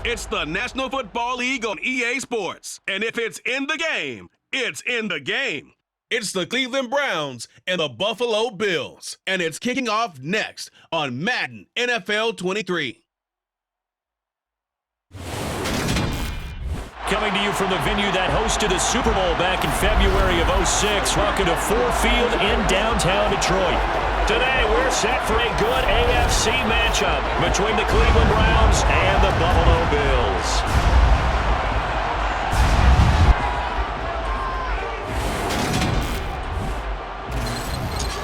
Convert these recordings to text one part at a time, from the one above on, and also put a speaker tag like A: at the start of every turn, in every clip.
A: It's the National Football League on EA Sports. And if it's in the game, it's in the game. It's the Cleveland Browns and the Buffalo Bills. And it's kicking off next on Madden NFL 23.
B: Coming to you from the venue that hosted the Super Bowl back in February of '06. Welcome to Ford Field in downtown Detroit. Today we're set for a good AFC matchup between the Cleveland Browns and the Buffalo Bills.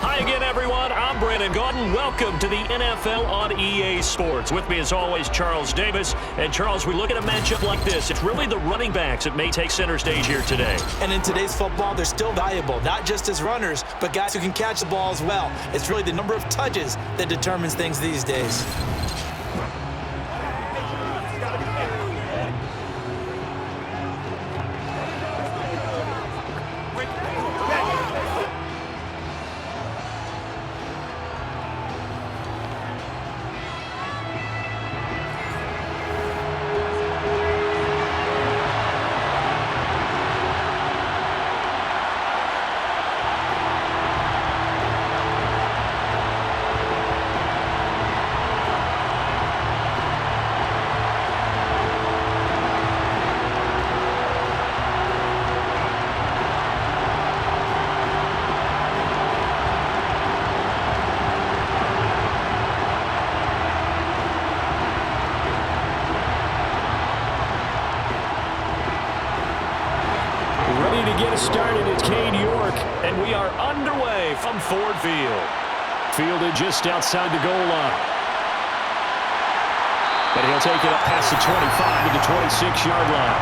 B: Hi again, everyone. I'm Brandon Gordon. Welcome to the NFL on EA Sports. With me, as always, Charles Davis. And, Charles, we look at a matchup like this. It's really the running backs that may take center stage here today.
C: And in today's football, they're still valuable, not just as runners, but guys who can catch the ball as well. It's really the number of touches that determines things these days.
B: Started, it's Cade York, and we are underway from Ford Field. Fielded just outside the goal line. But he'll take it up past the 25 to the 26-yard line.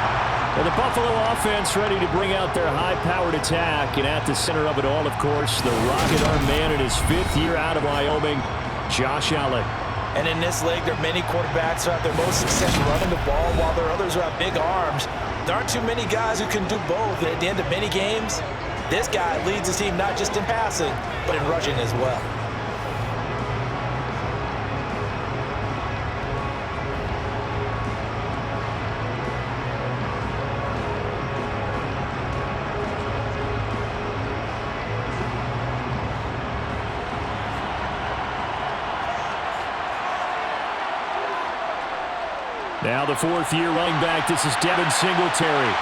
B: And the Buffalo offense ready to bring out their high-powered attack. And at the center of it all, of course, the rocket arm man in his 5th year out of Wyoming, Josh Allen.
C: And in this league, there are many quarterbacks who have their most success running the ball, while there are others who have big arms. There aren't too many guys who can do both. And at the end of many games, this guy leads his team not just in passing, but in rushing as well.
B: Now the 4th-year running back, this is Devin Singletary.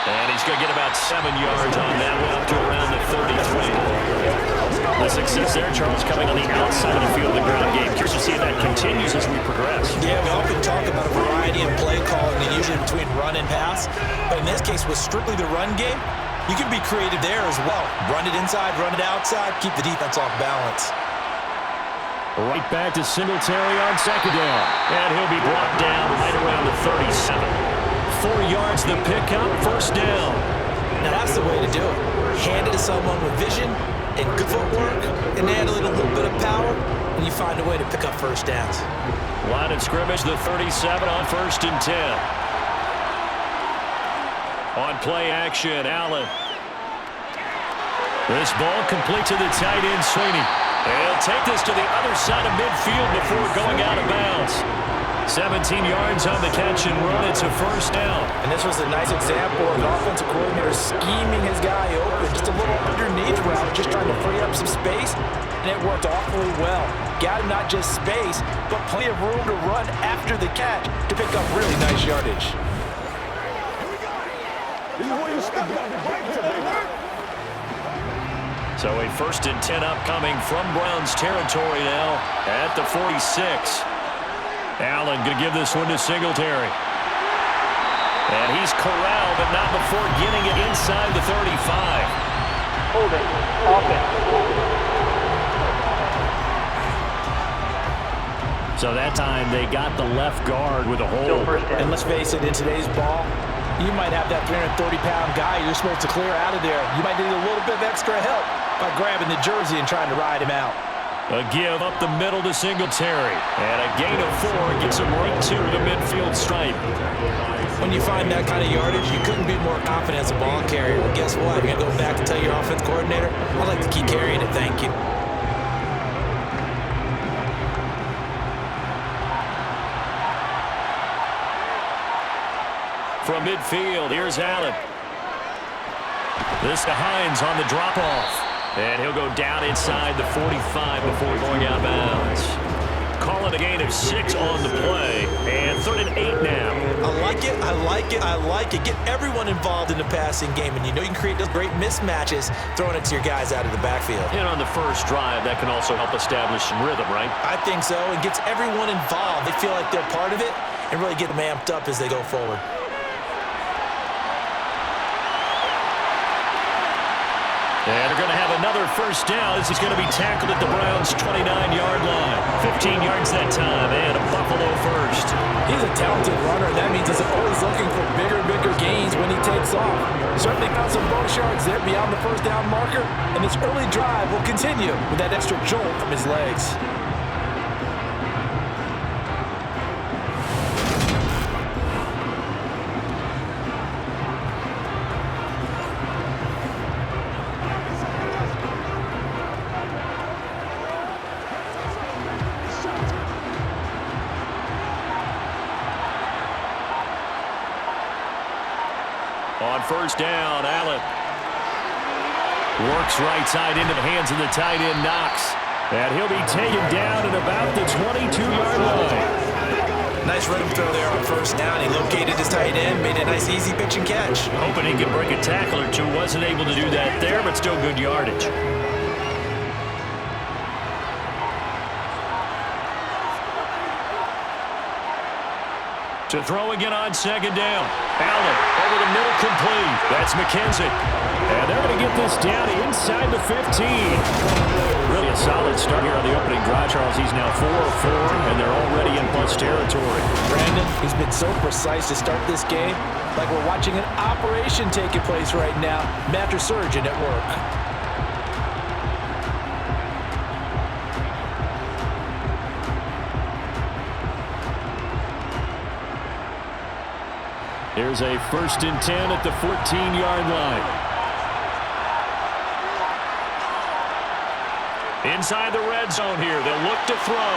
B: And he's going to get about 7 yards on that one, up to around the 33. The success there, Charles, coming on the outside of the field of the ground game. Curious to see if that continues as we progress.
C: Yeah, we often talk about a variety of play calling, usually between run and pass. But in this case, with strictly the run game, you can be creative there as well. Run it inside, run it outside, keep the defense off balance.
B: Right back to Singletary on second down. And he'll be brought down right around the 37. 4 yards the pickup, first down.
C: Now that's the way to do it. Hand it to someone with vision and good footwork, and handle it a little bit of power, and you find a way to pick up first downs.
B: Line of scrimmage, the 37 on 1st and 10. On play action, Allen. This ball complete to the tight end, Sweeney. He'll take this to the other side of midfield before going out of bounds. 17 yards on the catch and run. It's a first down.
C: And this was a nice example of an offensive coordinator scheming his guy open. Just a little underneath route, just trying to free up some space, and it worked awfully well. Got him not just space, but plenty of room to run after the catch to pick up really nice yardage.
B: So a 1st and 10 upcoming from Browns territory now at the 46. Allen going to give this one to Singletary. And he's corralled, but not before getting it inside the 35.
D: Holding, offense.
B: So that time they got the left guard with a hold.
C: And let's face it, in today's ball, you might have that 330-pound guy you're supposed to clear out of there. You might need a little bit of extra help by grabbing the jersey and trying to ride him out.
B: A give up the middle to Singletary. And a gain of 4 gets him right to the midfield stripe.
C: When you find that kind of yardage, you couldn't be more confident as a ball carrier. Well, guess what? You're going to go back and tell your offense coordinator, I'd like to keep carrying it, thank you.
B: from midfield. Here's Allen. This to Hines on the drop-off. And he'll go down inside the 45 before going out of bounds. Call it a gain of 6 on the play. And 3rd and 8 now.
C: I like it, I like it, I like it. Get everyone involved in the passing game. And you know you can create those great mismatches throwing it to your guys out of the backfield.
B: And on the first drive, that can also help establish some rhythm, right?
C: I think so. It gets everyone involved. They feel like they're part of it and really get them amped up as they go forward.
B: And they're going to have another first down. This is going to be tackled at the Browns' 29-yard line. 15 yards that time, and a Buffalo first.
C: He's a talented runner, and that means he's always looking for bigger gains when he takes off. Certainly found some bonus yards there beyond the first down marker, and this early drive will continue with that extra jolt from his legs.
B: On first down, Allen works right side into the hands of the tight end, Knox. And he'll be taken down at about the 22-yard line.
C: Nice rhythm throw there on first down. He located his tight end, made a nice easy pitch and catch.
B: Hoping he could break a tackle or two. Wasn't able to do that there, but still good yardage. To throw again on second down. Allen over the middle, complete. That's McKenzie. And they're going to get this down inside the 15. Really a solid start here on the opening drive, Charles. He's now 4 of 4, and they're already in plus territory.
C: Brandon, he's been so precise to start this game, like we're watching an operation taking place right now. Master surgeon at work.
B: Here's a 1st and 10 at the 14-yard line. Inside the red zone here. They'll look to throw.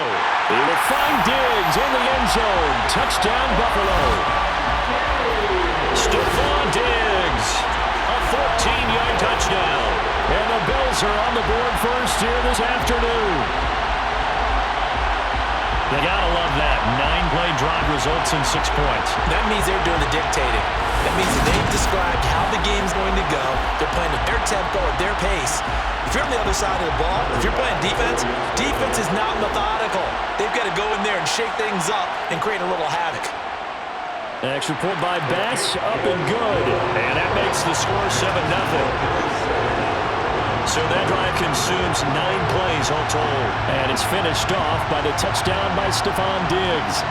B: They will find Diggs in the end zone. Touchdown, Buffalo. Stephon Diggs. A 14-yard touchdown. And the Bills are on the board first here this afternoon. You gotta love that. 9-play drive results in 6 points.
C: That means they're doing the dictating. That means that they've described how the game's going to go. They're playing at their tempo, at their pace. If you're on the other side of the ball, if you're playing defense, defense is not methodical. They've got to go in there and shake things up and create a little havoc.
B: Extra point by Bass, up and good. And that makes the score 7-0. So that drive consumes 9 plays all told. And it's finished off by the touchdown by Stephon Diggs.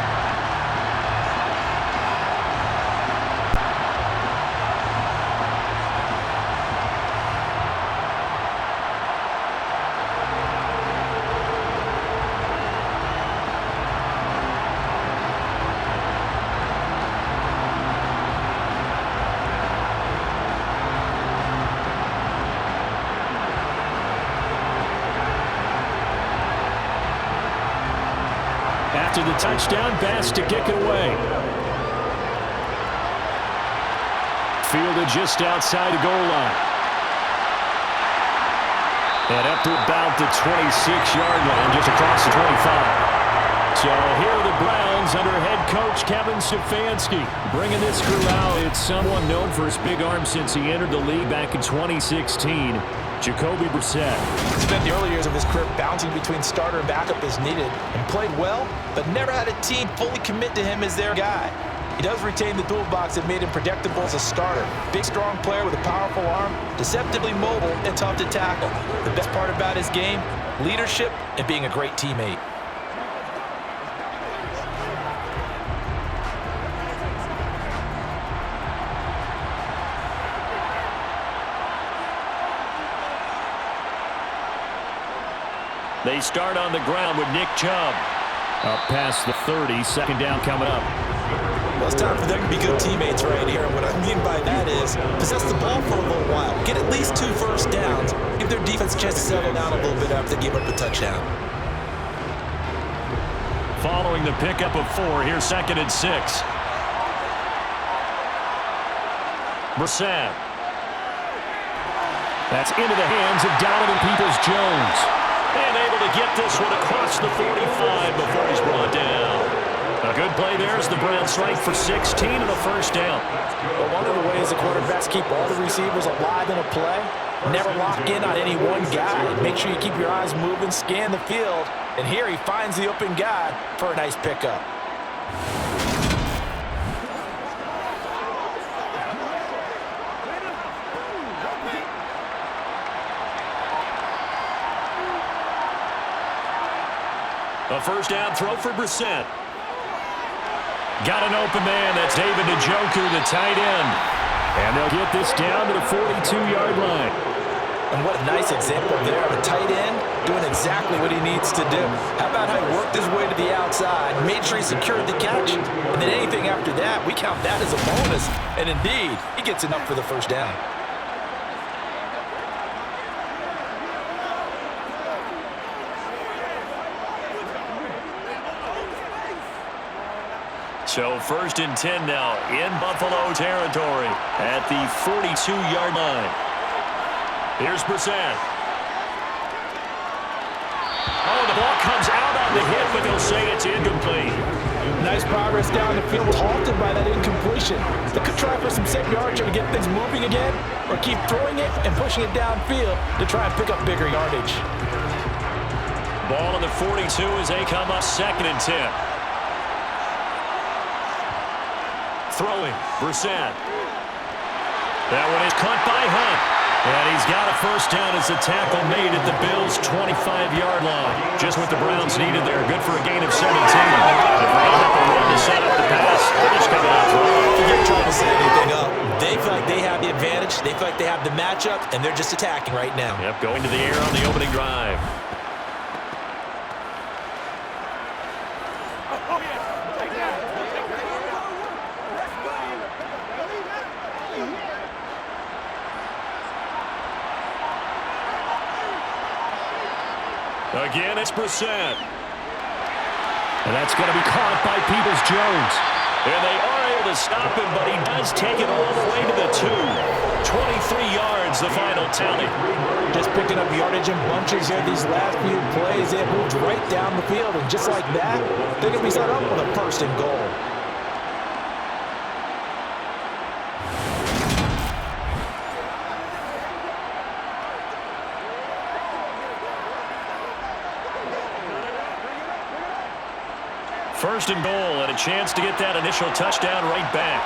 B: After the touchdown, Bass to kick it away. Fielded just outside the goal line. And up to about the 26-yard line, just across the 25. So here are the Browns under head coach Kevin Stefanski. Bringing this crew out, it's someone known for his big arm since he entered the league back in 2016. Jacoby Brissett.
C: He spent the early years of his career bouncing between starter and backup as needed and played well, but never had a team fully commit to him as their guy. He does retain the toolbox that made him predictable as a starter. Big, strong player with a powerful arm, deceptively mobile and tough to tackle. The best part about his game, leadership and being a great teammate.
B: They start on the ground with Nick Chubb. Up past the 30, second down coming up.
C: Well, it's time for them to be good teammates right here. And what I mean by that is possess the ball for a little while. Get at least 2 first downs. Give their defense a chance to settle down a little bit after they give up a touchdown.
B: Following the pickup of 4, here's 2nd and 6. Brissett. That's into the hands of Donovan Peoples-Jones. And able to get this one across the 45 before he's brought down. A good play there as the Browns strike for 16 and a first down.
C: But one of the ways the quarterbacks keep all the receivers alive in a play, never lock in on any one guy. Make sure you keep your eyes moving, scan the field, and here he finds the open guy for a nice pickup.
B: A first down throw for Brissett. Got an open man. That's David Njoku, the tight end. And they'll get this down to the 42-yard line.
C: And what a nice example there of a tight end doing exactly what he needs to do. How about how he worked his way to the outside, made sure he secured the catch, and then anything after that, we count that as a bonus. And indeed, he gets enough for the first down.
B: So first and 10 now in Buffalo territory at the 42-yard line. Here's Brissett. Oh, the ball comes out on the hit, but they'll say it's incomplete.
C: Nice progress down the field, halted by that incompletion. They could try for some safe yardage to get things moving again, or keep throwing it and pushing it downfield to try and pick up bigger yardage.
B: Ball on the 42 as they come up second and 10. Throwing, Brissett. That one is caught by Hunt. And he's got a first down as the tackle made at the Bills' 25-yard line. Just what the Browns needed there. Good for a gain of 17. If they don't have to run to set up the pass, they're just coming out through.
C: Forget trying to set anything up. They feel like they have the advantage. They feel like they have the matchup, and they're just attacking right now.
B: Yep, going to the air on the opening drive. Again, it's Brissett.
E: And that's going to be caught by Peoples-Jones.
B: And they are able to stop him, but he does take it all the way to the 2. 23 yards, the final tally.
C: Just picking up yardage in bunches here these last few plays. They have moved right down the field, and just like that, they're going to be set up with a first and goal.
B: First and goal, and a chance to get that initial touchdown right back.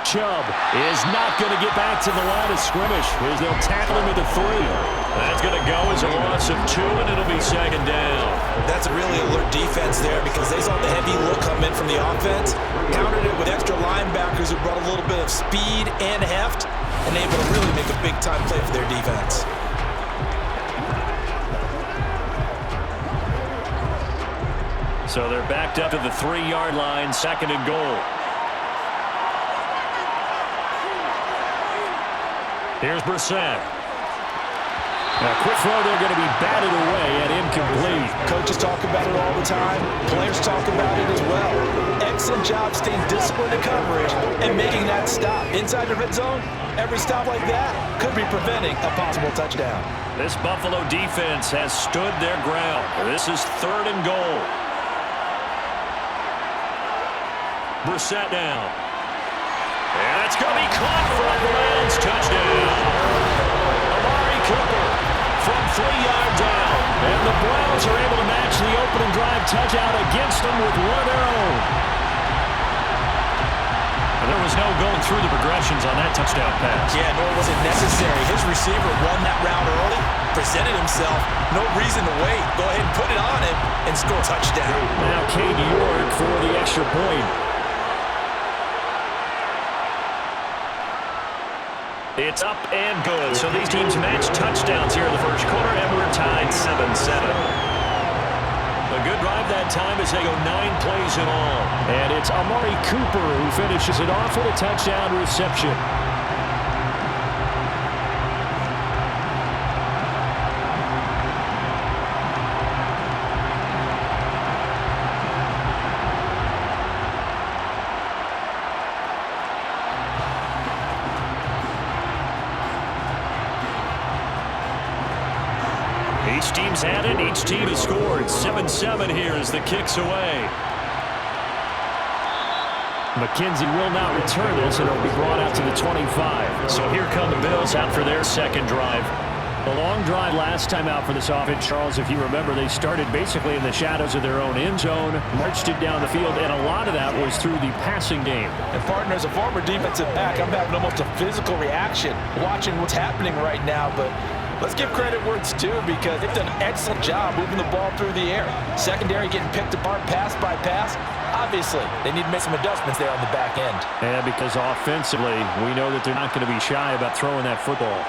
E: Chubb is not going to get back to the line of scrimmage as they'll tackle him at the 3.
B: That's going to go as a loss of 2, and it'll be second down.
C: That's a really alert defense there because they saw the heavy look come in from the offense, countered it with extra linebackers who brought a little bit of speed and heft, and able to really make a big-time play for their defense.
B: So they're backed up to the 3-yard line, second and goal. Here's Brissett.
E: A quick throw, they're going to be batted away and incomplete.
C: Coaches talk about it all the time. Players talk about it as well. Excellent job staying disciplined in coverage and making that stop. Inside the red zone, every stop like that could be preventing a possible touchdown.
B: This Buffalo defense has stood their ground. This is third and goal. Brissett down. And it's going to be caught for a Browns touchdown. Amari Cooper from 3 yards out. And the Browns are able to match the opening drive touchdown against them with one of their own. And there was no going through the progressions on that touchdown pass.
C: Yeah, nor was it necessary. His receiver won that route early, presented himself. No reason to wait. Go ahead and put it on him and score a touchdown.
E: Now Cade York for the extra point.
B: It's up and good. So these teams match touchdowns here in the first quarter, and we're tied 7-7. A good drive that time as they go 9 plays in all.
E: And it's Amari Cooper who finishes it off with a touchdown reception.
B: Each team's had it. Each team has scored. 7-7 here as the kick's away.
E: McKenzie will not return this, and it'll be brought out to the 25.
B: So here come the Bills out for their second drive.
E: A long drive last time out for this offense, Charles. If you remember, they started basically in the shadows of their own end zone, marched it down the field, and a lot of that was through the passing game.
C: And partner, as a former defensive back, I'm having almost a physical reaction watching what's happening right now, but let's give credit where it's due because they've done an excellent job moving the ball through the air. Secondary getting picked apart pass by pass. Obviously, they need to make some adjustments there on the back end.
E: And because offensively, we know that they're not going to be shy about throwing that football.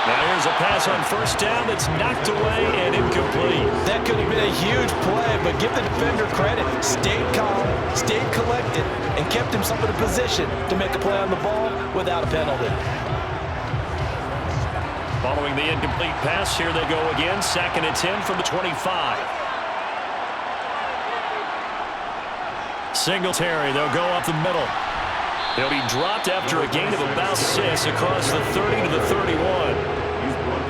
B: Now here's a pass on first down that's knocked away and incomplete.
C: That could have been a huge play, but give the defender credit. Stayed calm, stayed collected, and kept himself in a position to make a play on the ball without a penalty.
B: Following the incomplete pass, here they go again. 2nd and 10 from the 25. Singletary, they'll go up the middle. He'll be dropped after a gain of about 6 across the 30 to the 31.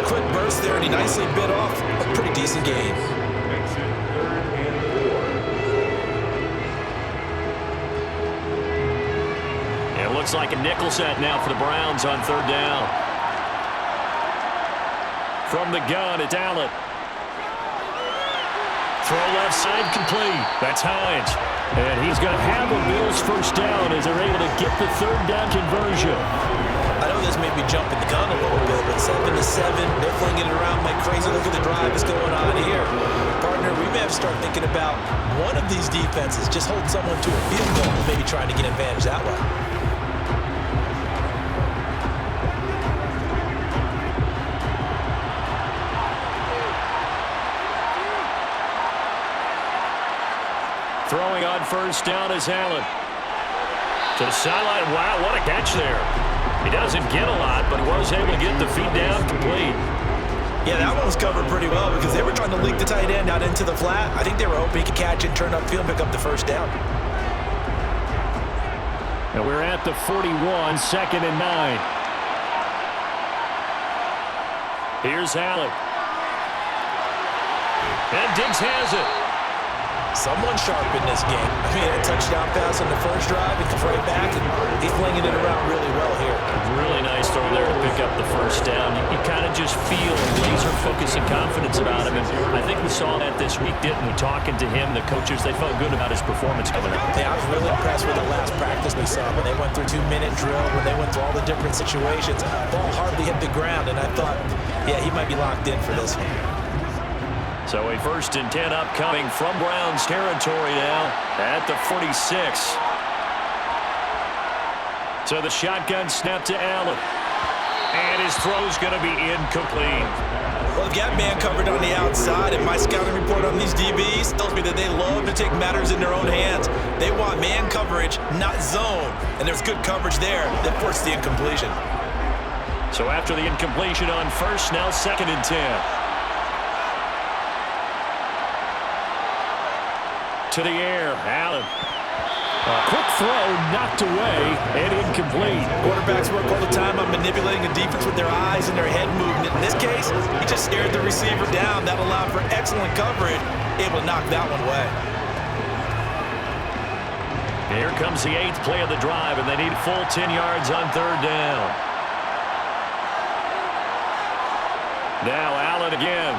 C: A quick burst there, and he nicely bit off a pretty decent gain.
B: It looks like a nickel set now for the Browns on 3rd down. From the gun, it's Allen. Throw left side complete. That's Hines.
E: And he's going to have a Bills first down as they're able to get the 3rd down conversion.
C: I know this may be jumping the gun a little bit, but 7-7, they're flinging it around like crazy. Look at the drive that's going on here. Partner, we may have to start thinking about one of these defenses just hold someone to a field goal, maybe trying to get advantage that way.
B: Throwing on first down is Allen. To the sideline. Wow, what a catch there. He doesn't get a lot, but he was able to get the feet down complete.
C: Yeah, that one was covered pretty well because they were trying to leak the tight end out into the flat. I think they were hoping he could catch it, turn upfield, and pick up the first down.
E: And we're at the 41, 2nd and 9.
B: Here's Allen. And Diggs has it.
C: Someone sharp in this game. I mean, a touchdown pass on the first drive and comes right back, and he's flinging it around really well here.
B: Really nice throw there to pick up the first down. You kind of just feel laser focus and confidence about him, and I think we saw that this week, didn't we? Talking to him, the coaches, they felt good about his performance coming up.
C: Yeah, I was really impressed with the last practice we saw when they went through 2-minute drill, when they went through all the different situations. Ball hardly hit the ground, and I thought, yeah, he might be locked in for this one.
B: So a 1st and 10 upcoming from Browns territory now at the 46. So the shotgun snap to Allen. And his throw's going to be incomplete.
C: Well, they've got man covered on the outside, and my scouting report on these DBs tells me that they love to take matters in their own hands. They want man coverage, not zone. And there's good coverage there that forced the incompletion.
B: So after the incompletion on first, now 2nd and 10. To the air, Allen.
E: A quick throw, knocked away, and incomplete.
C: Quarterbacks work all the time on manipulating a defense with their eyes and their head movement. In this case, he just stared the receiver down. That allowed for excellent coverage, able to knock that one away.
B: Here comes the 8th play of the drive, and they need a full 10 yards on 3rd down. Now Allen again.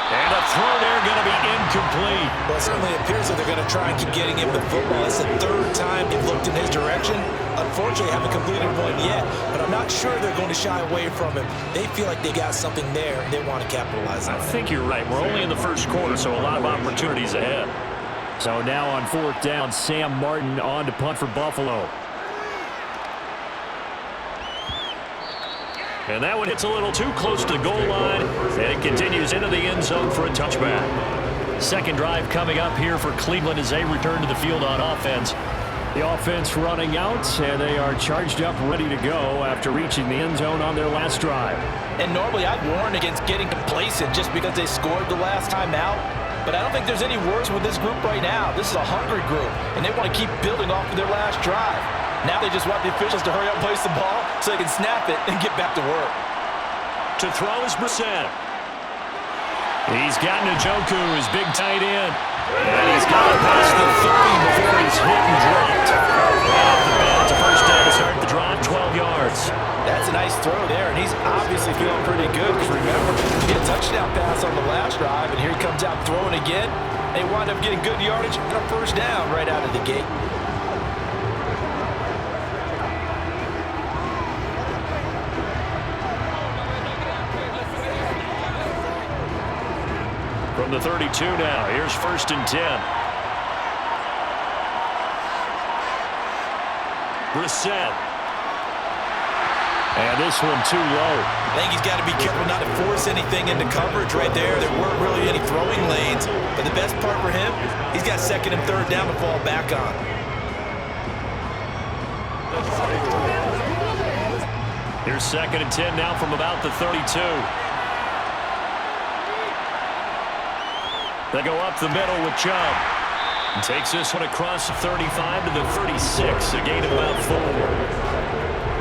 B: And a throw there going to be incomplete.
C: Well, it certainly appears that they're going to try and keep getting him the football. That's the 3rd time they've looked in his direction. Unfortunately, haven't completed one yet, but I'm not sure they're going to shy away from him. They feel like they got something there, and they want to capitalize on it.
B: I think you're right. We're only in the 1st quarter, so a lot of opportunities ahead.
E: So now on 4th down, Sam Martin on to punt for Buffalo.
B: And that one hits a little too close to the goal line, and it continues into the end zone for a touchback. 2nd drive coming up here for Cleveland as they return to the field on offense.
E: The offense running out, and they are charged up, ready to go after reaching the end zone on their last drive.
C: And normally I'd warn against getting complacent just because they scored the last time out. But I don't think there's any worse with this group right now. This is a hungry group, and they want to keep building off of their last drive. Now they just want the officials to hurry up and place the ball so they can snap it and get back to work.
B: To throw is Brissett. He's got Njoku, his big tight end. And he's got it past the 30 before he's hit and dropped. Right off the bat, it's a first down to start the drive, 12 yards.
C: That's a nice throw there, and he's obviously feeling pretty good because remember, he had a touchdown pass on the last drive, and here he comes out throwing again. They wind up getting good yardage and a first down right out of the gate.
B: From the 32 now, here's 1st and 10. Brissett.
E: And this one too low.
C: I think he's got to be careful not to force anything into coverage right there. There weren't really any throwing lanes, but the best part for him, he's got 2nd and 3rd down to fall back on.
B: Here's 2nd and 10 now from about the 32. They go up the middle with Chubb. Takes this one across the 35 to the 36, a gain of about 4.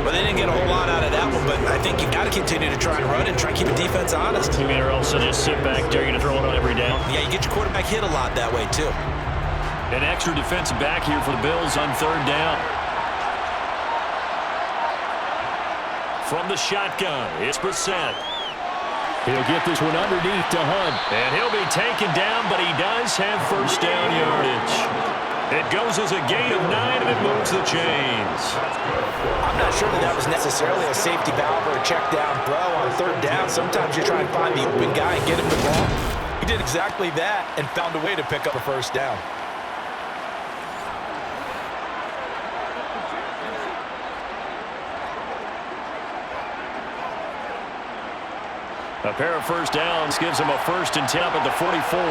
C: Well, they didn't get a whole lot out of that one, but I think you've got to continue to try and run and try and keep the defense honest.
B: You mean or also just sit back there, you're going to throw it on every down?
C: Yeah, you get your quarterback hit a lot that way, too.
B: An extra defensive back here for the Bills on 3rd down. From the shotgun, it's Brissett.
E: He'll get this one underneath to Hunt.
B: And he'll be taken down, but he does have first down yardage. It goes as a gain of 9, and it moves the chains.
C: I'm not sure that was necessarily a safety valve or a check down throw on 3rd down. Sometimes you try and find the open guy and get him the ball. He did exactly that and found a way to pick up a first down.
B: A pair of first downs gives him a 1st and 10 up at the 44.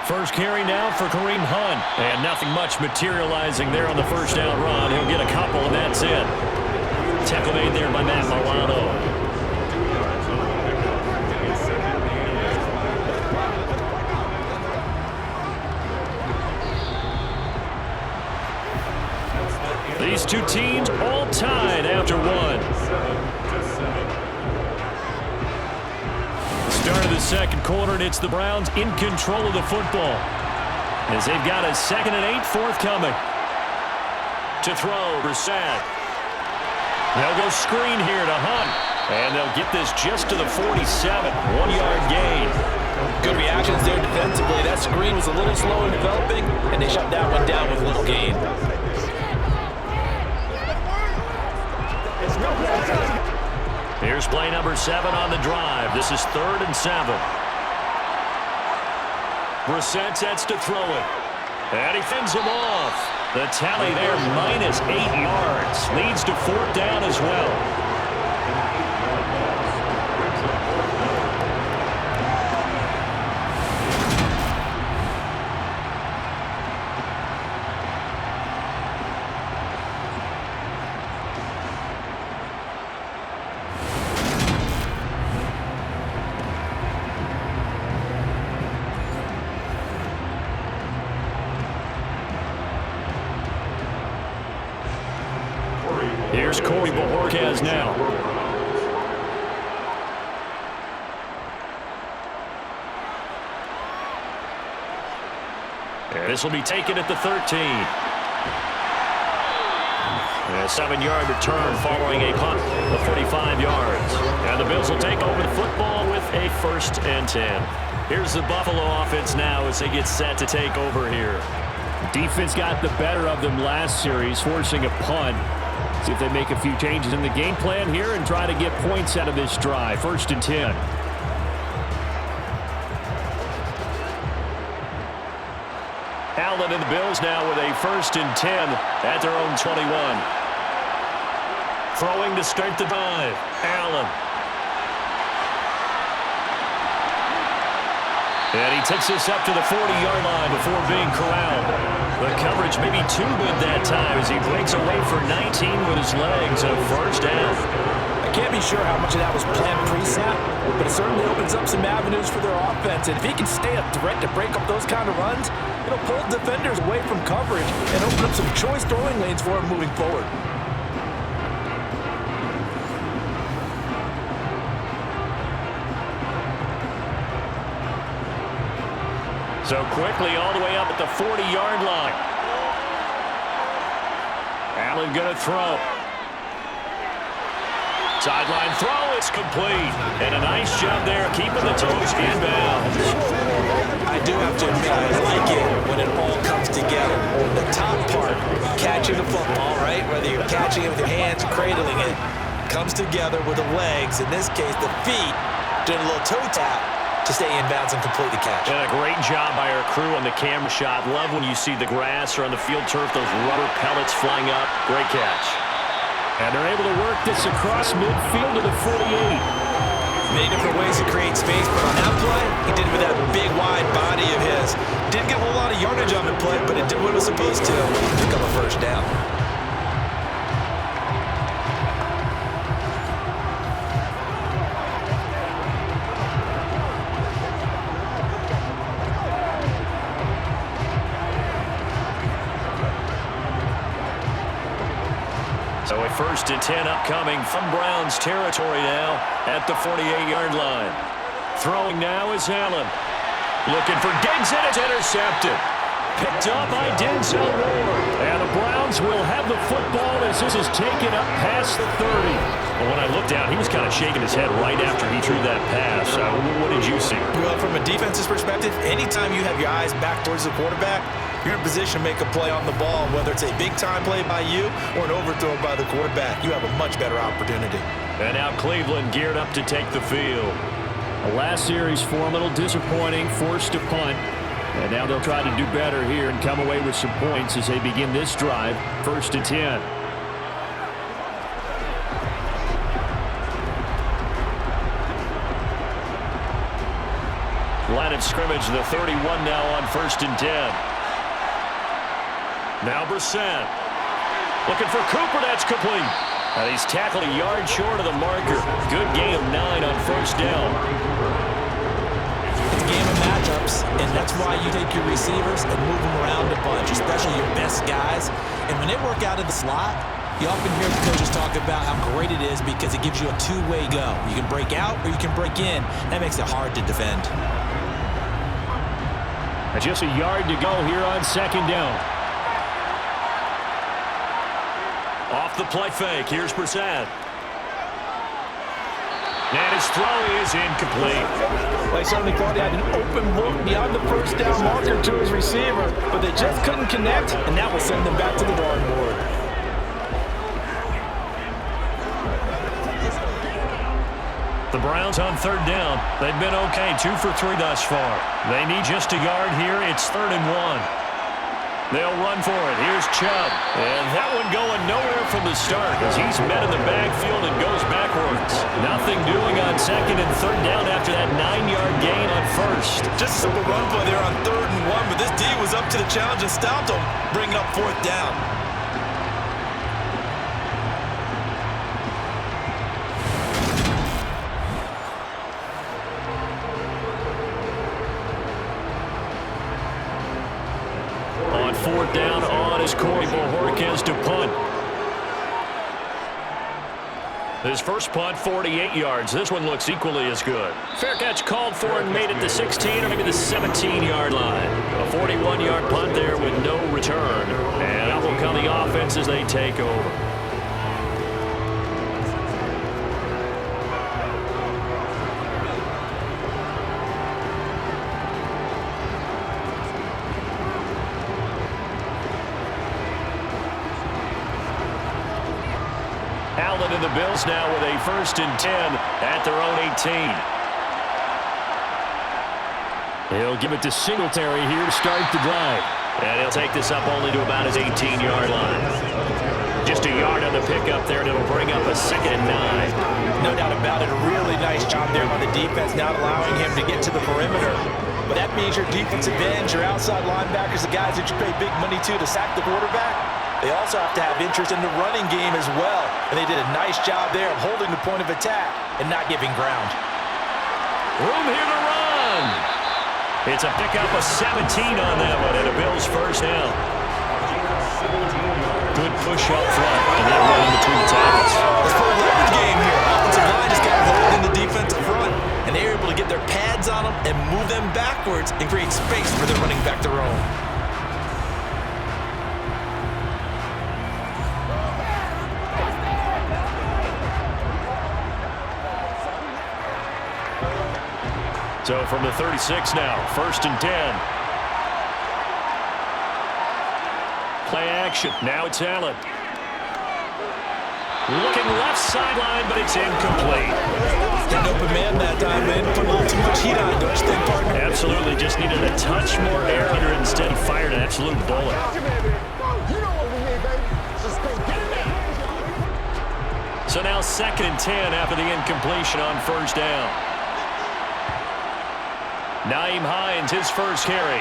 B: First carry now for Kareem Hunt. And nothing much materializing there on the first down run. He'll get a couple, and that's it. Tackle made there by Matt Milano. These two teams all tied after one. Start of the 2nd quarter, and it's the Browns in control of the football as they've got a 2nd and 8 forthcoming. To throw, Brissett. They'll go screen here to Hunt, and they'll get this just to the 47, 1-yard gain.
C: Good reactions there defensively. That screen was a little slow in developing, and they shut that one down with a little gain.
B: Here's play number 7 on the drive. This is 3rd and 7. Brissett sets to throw it. And he fends him off. The tally there, minus 8 yards. Leads to 4th down as well. Here's Corey Bojorquez now. And this will be taken at the 13. A 7-yard return following a punt of 45 yards. And the Bills will take over the football with a 1st and 10. Here's the Buffalo offense now as they get set to take over here.
E: Defense got the better of them last series, forcing a punt. See if they make a few changes in the game plan here and try to get points out of this drive. 1st and 10.
B: Allen and the Bills now with a 1st and 10 at their own 21. Throwing to start the drive. Allen. And he takes this up to the 40-yard line before being corralled. The coverage may be too good that time as he breaks away for 19 with his legs. A 1st down.
C: Can't be sure how much of that was planned pre-snap, but it certainly opens up some avenues for their offense. And if he can stay a threat to break up those kind of runs, it'll pull defenders away from coverage and open up some choice throwing lanes for him moving forward.
B: So quickly all the way up at the 40-yard line. Allen going to throw. Sideline throw, it's complete. And a nice job there keeping the toes in bounds.
C: I do have to admit, I like it when it all comes together. The top part, catching the football, right? Whether you're catching it with your hands, cradling it, comes together with the legs. In this case, the feet, doing a little toe tap to stay in bounds and complete the catch.
B: And a great job by our crew on the camera shot. Love when you see the grass or on the field turf, those rubber pellets flying up. Great catch.
E: And they're able to work this across midfield to the 48.
C: Many different ways to create space, but on that play, he did it with that big, wide body of his. Didn't get a whole lot of yardage on the play, but it did what it was supposed to. Pick up a first down.
B: So a 1st and 10 upcoming from Browns territory now at the 48-yard line. Throwing now is Allen. Looking for Diggs, and it's intercepted. Picked up by Denzel Ward.
E: And the Browns will have the football as this is taken up past the 30.
B: Well, when I looked down, he was kind of shaking his head right after he threw that pass. What did you see?
C: Well, from a defensive perspective, anytime you have your eyes back towards the quarterback, you're in position to make a play on the ball, whether it's a big-time play by you or an overthrow by the quarterback. You have a much better opportunity.
B: And now Cleveland geared up to take the field.
E: The last series for a little disappointing, forced to punt. And now they'll try to do better here and come away with some points as they begin this drive, 1st and 10.
B: Line of scrimmage, the 31 now on 1st and 10. Now Brissett. Looking for Cooper, that's complete. And he's tackled a yard short of the marker. Good gain of 9 on 1st down.
C: It's a game of matchups, and that's why you take your receivers and move them around a bunch, especially your best guys. And when they work out of the slot, you often hear the coaches talk about how great it is because it gives you a two-way go. You can break out or you can break in. That makes it hard to defend.
E: Just a yard to go here on 2nd down.
B: Off the play fake, here's Brissett. And his throw is incomplete.
C: Well, he certainly thought he had an open look beyond the 1st down marker to his receiver, but they just couldn't connect, and that will send them back to the drawing board.
B: The Browns on 3rd down. They've been okay, 2 for 3 thus far. They need just a yard here. It's 3rd and 1. They'll run for it. Here's Chubb. And that one going nowhere from the start as he's met in the backfield and goes backwards. Nothing doing on 2nd and 3rd down after that 9-yard gain on 1st.
C: Just a simple run play there on 3rd and 1, but this D was up to the challenge and stopped him, bringing up 4th down.
B: On 4th down, on is Corey Bojorquez to punt. His first punt, 48 yards. This one looks equally as good. Fair catch called for and made it to 16 or maybe the 17-yard line. A 41-yard punt there with no return. And out will come the offense as they take over. Allen and the Bills now with a 1st and 10 at their own 18.
E: He'll give it to Singletary here to start the drive.
B: And he'll take this up only to about his 18-yard line. Just a yard on the pickup there, and it'll bring up a 2nd and 9.
C: No doubt about it. A really nice job there on the defense, not allowing him to get to the perimeter. But that means your defensive ends, your outside linebackers, the guys that you pay big money to sack the quarterback, they also have to have interest in the running game as well. And they did a nice job there of holding the point of attack and not giving ground.
B: Room here to run. It's a pickup of 17 on that one, and a Bills first down. Good push up front, and that run in between the tackles.
C: Let's play a leverage game here. Offensive line just got hold in the defensive front, and they were able to get their pads on them and move them backwards and create space for their running back to roam.
B: So from the 36 now, 1st and 10. Play action. Now it's Allen. Looking left sideline, but it's incomplete.
C: An open man that time, man. Put a little too much heat on it, don't you think, partner?
B: Absolutely. Just needed a touch more air here. Instead, he fired an absolute bullet. So now 2nd and 10 after the incompletion on 1st down. Nyheim Hines, his first carry.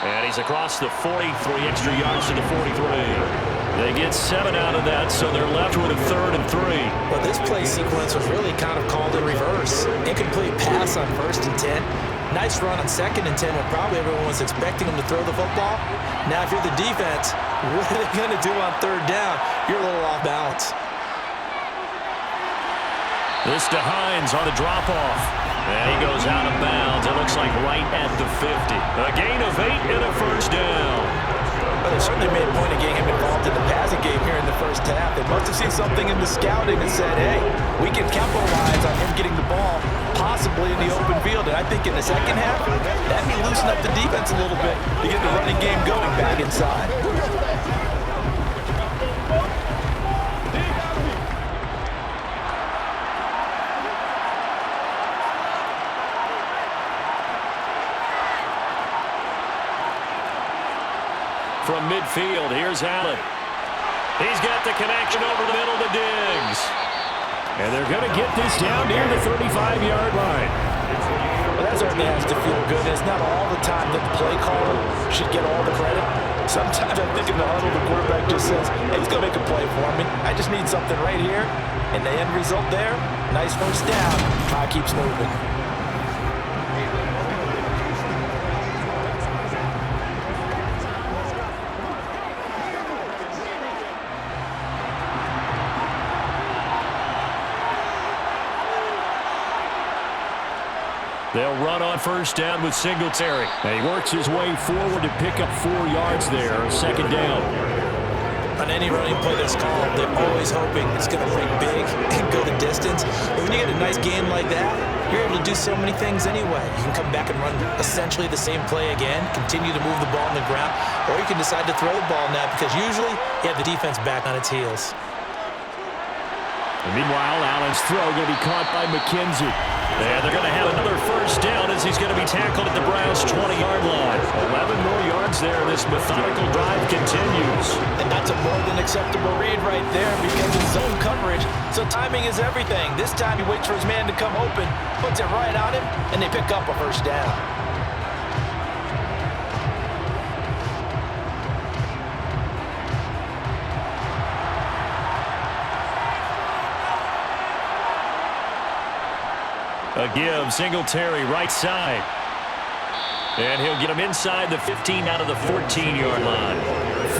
B: And he's across the 40, 3 extra yards to the 43. They get 7 out of that, so they're left with a 3rd and 3.
C: Well, this play sequence was really kind of called in reverse. Incomplete pass on 1st and 10. Nice run on 2nd and 10 when probably everyone was expecting him to throw the football. Now, if you're the defense, what are they going to do on 3rd down? You're a little off balance.
B: This to Hines on the drop-off. And he goes out of bounds. It looks like right at the 50. A gain of 8 and a first down.
C: Well, they certainly made a point of getting him involved in the passing game here in the first half. They must have seen something in the scouting and said, hey, we can capitalize on him getting the ball, possibly in the open field. And I think in the second half, that may loosen up the defense a little bit to get the running game going back inside.
B: From midfield, here's Allen. He's got the connection over the middle to Diggs.
E: And they're going to get this down near the 35-yard line.
C: Well, that certainly has to feel good. It's not all the time that the play caller should get all the credit. Sometimes I think in the huddle, the quarterback just says, hey, he's going to make a play for me. I just need something right here. And the end result there, nice first down. Clock keeps moving.
B: They'll run on first down with Singletary.
E: And he works his way forward to pick up 4 yards there, 2nd down.
C: On any running play that's called, they're always hoping it's going to break big and go the distance. But when you get a nice game like that, you're able to do so many things anyway. You can come back and run essentially the same play again, continue to move the ball on the ground, or you can decide to throw the ball now because usually you have the defense back on its heels.
E: And meanwhile, Allen's throw going to be caught by McKenzie.
B: And they're going to have another first down as he's going to be tackled at the Browns' 20-yard line. 11 more yards there. This methodical drive continues.
C: And that's a more than acceptable read right there because it's zone coverage. So timing is everything. This time he waits for his man to come open, puts it right on him, and they pick up a first down.
B: A give, Singletary, right side. And he'll get him inside the 15 out of the 14-yard line.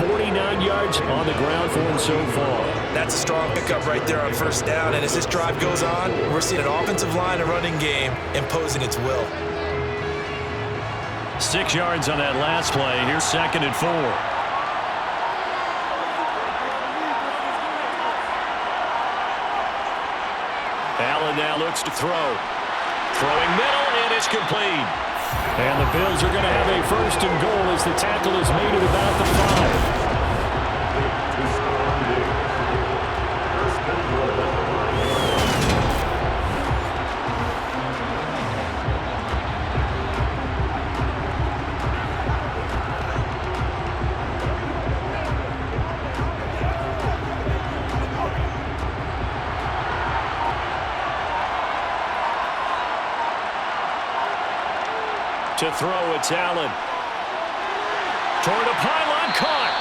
E: 49 yards on the ground for him so far.
C: That's a strong pickup right there on first down. And as this drive goes on, we're seeing an offensive line and running game imposing its will.
B: 6 yards on that last play. Here's 2nd and 4. Allen now looks to throw. Throwing middle, and it's complete.
E: And the Bills are going to have a 1st and goal as the tackle is made at about the 5.
B: To throw, it's Allen. Toward a pylon, caught.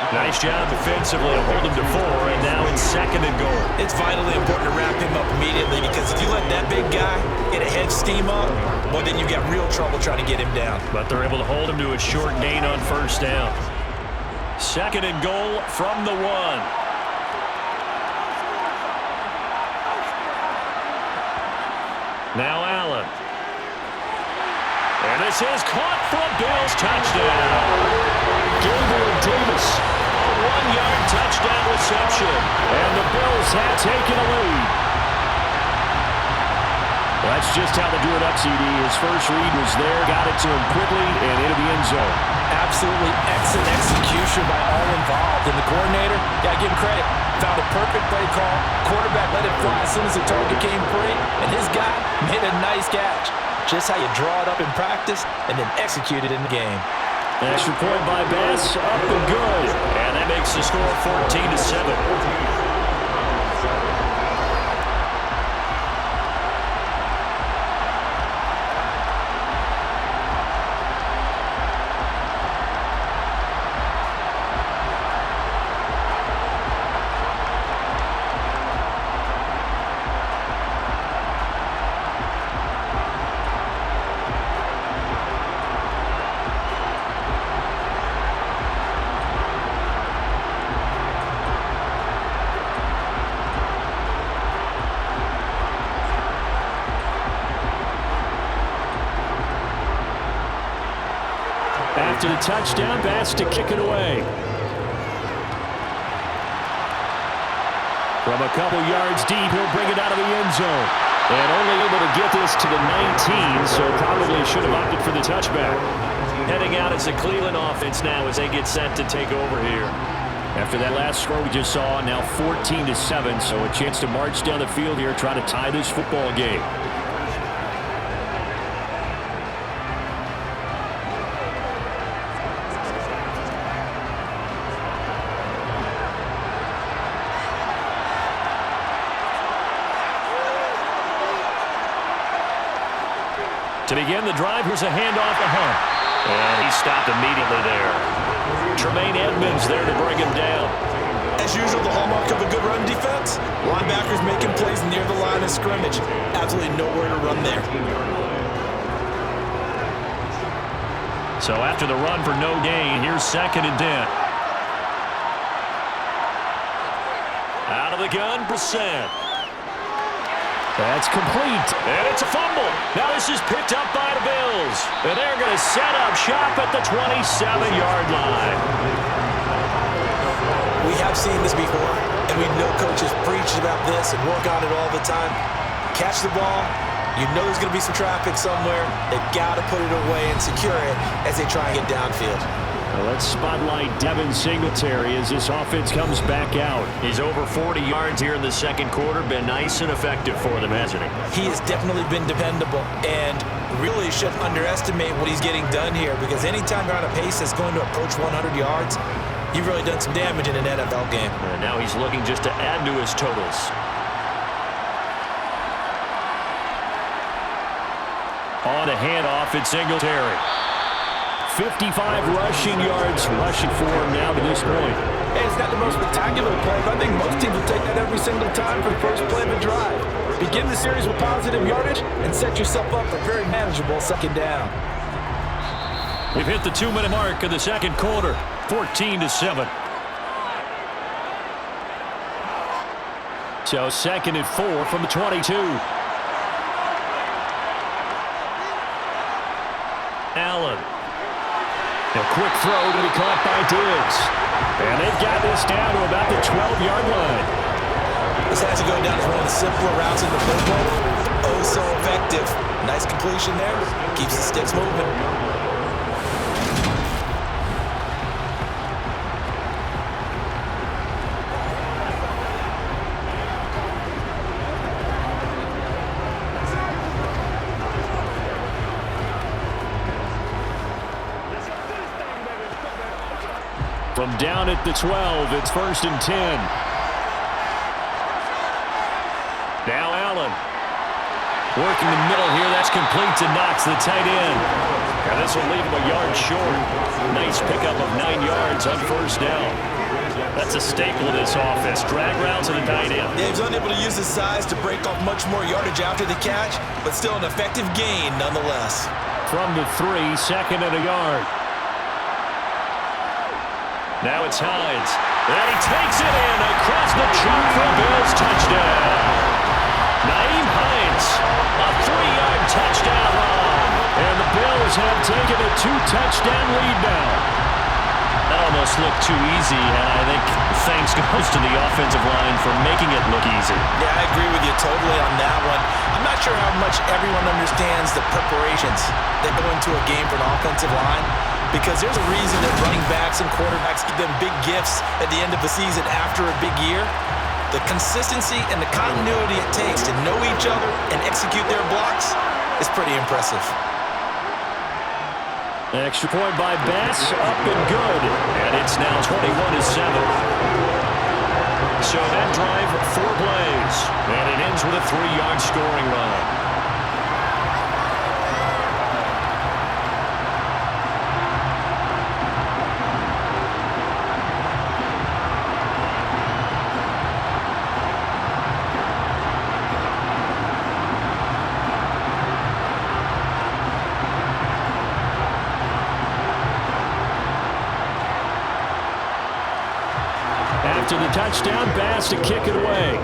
B: Nice job defensively to hold him to 4, and now it's 2nd and goal.
C: It's vitally important to wrap him up immediately because if you let that big guy get a head steam up, well, then you've got real trouble trying to get him down.
B: But they're able to hold him to a short gain on 1st down. 2nd and goal from the 1. Now Allen. And this is caught for a Bills touchdown. Gabriel Davis, a 1-yard touchdown reception. And the Bills have taken a lead. Well, that's just how they do it up, CD. His first read was there, got it to him quickly, and into the end zone.
C: Absolutely excellent execution by all involved. And the coordinator, got to give him credit, found a perfect play call. Quarterback let it fly as soon as the target came free, and his guy made a nice catch. Just how you draw it up in practice and then execute it in the game.
B: Extra point by Bass, up and good. And that makes the score 14-7. After the touchdown, Bass to kick it away. From a couple yards deep, he'll bring it out of the end zone. And only able to get this to the 19, so probably should have opted for the touchback. Heading out as the Cleveland offense now as they get set to take over here.
E: After that last score we just saw, now 14-7, so a chance to march down the field here, try to tie this football game.
B: To begin the drive, here's a handoff to Hunt. And he stopped immediately there. Tremaine Edmonds there to bring him down.
C: As usual, the hallmark of a good run defense, linebackers making plays near the line of scrimmage. Absolutely nowhere to run there.
B: So after the run for no gain, here's 2nd and 10. Out of the gun, Brissett.
E: That's complete.
B: And it's a fumble. Now this is picked up by the Bills. And they're going to set up shop at the 27-yard line.
C: We have seen this before, and we know coaches preach about this and work on it all the time. Catch the ball. You know there's going to be some traffic somewhere. They've got to put it away and secure it as they try and get downfield.
E: Well, let's spotlight Devin Singletary as this offense comes back out.
B: He's over 40 yards here in the 2nd quarter. Been nice and effective for them, hasn't he?
C: He has definitely been dependable and really shouldn't underestimate what he's getting done here because anytime you're on a pace that's going to approach 100 yards, you've really done some damage in an NFL game.
B: And now he's looking just to add to his totals.
E: On a handoff, it's Singletary. 55 rushing yards rushing for him now to this point.
C: Hey, it's not the most spectacular play, but I think most teams will take that every single time for the first play of a drive. Begin the series with positive yardage and set yourself up for a very manageable 2nd down.
B: We've hit the 2-minute mark of the 2nd quarter, 14-7.
E: So 2nd and 4 from the 22.
B: Allen.
E: A quick throw to be caught by Diggs. And they've got this down to about the 12-yard line.
C: This has to go down as one of the simpler routes in the football. Oh, so effective. Nice completion there. Keeps the sticks moving.
E: From down at the 12, it's 1st and 10. Now Allen. Working the middle here, that's complete to Knox, the tight end.
B: And this will leave him a yard short. Nice pickup of 9 yards on first down. That's a staple of this offense. Drag routes to the tight end.
C: Yeah, he's unable to use his size to break off much more yardage after the catch, but still an effective gain nonetheless.
E: From the 3, second and a yard.
B: Now it's Hines. And he takes it in across the chalk for a Bills touchdown. Naeem Hines, a 3-yard touchdown run.
E: And the Bills have taken a 2-touchdown lead now.
B: That almost looked too easy, and I think thanks goes to the offensive line for making it look easy.
C: Yeah, I agree with you totally on that one. I'm not sure how much everyone understands the preparations that go into a game for an offensive line, because there's a reason that running backs and quarterbacks give them big gifts at the end of the season after a big year. The consistency and the continuity it takes to know each other and execute their blocks is pretty impressive.
E: Extra point by Bass, up and good.
B: And it's now 21-7. So that drive, 4 plays. And it ends with a 3-yard scoring run.
E: After the touchdown, Bass to kick it away.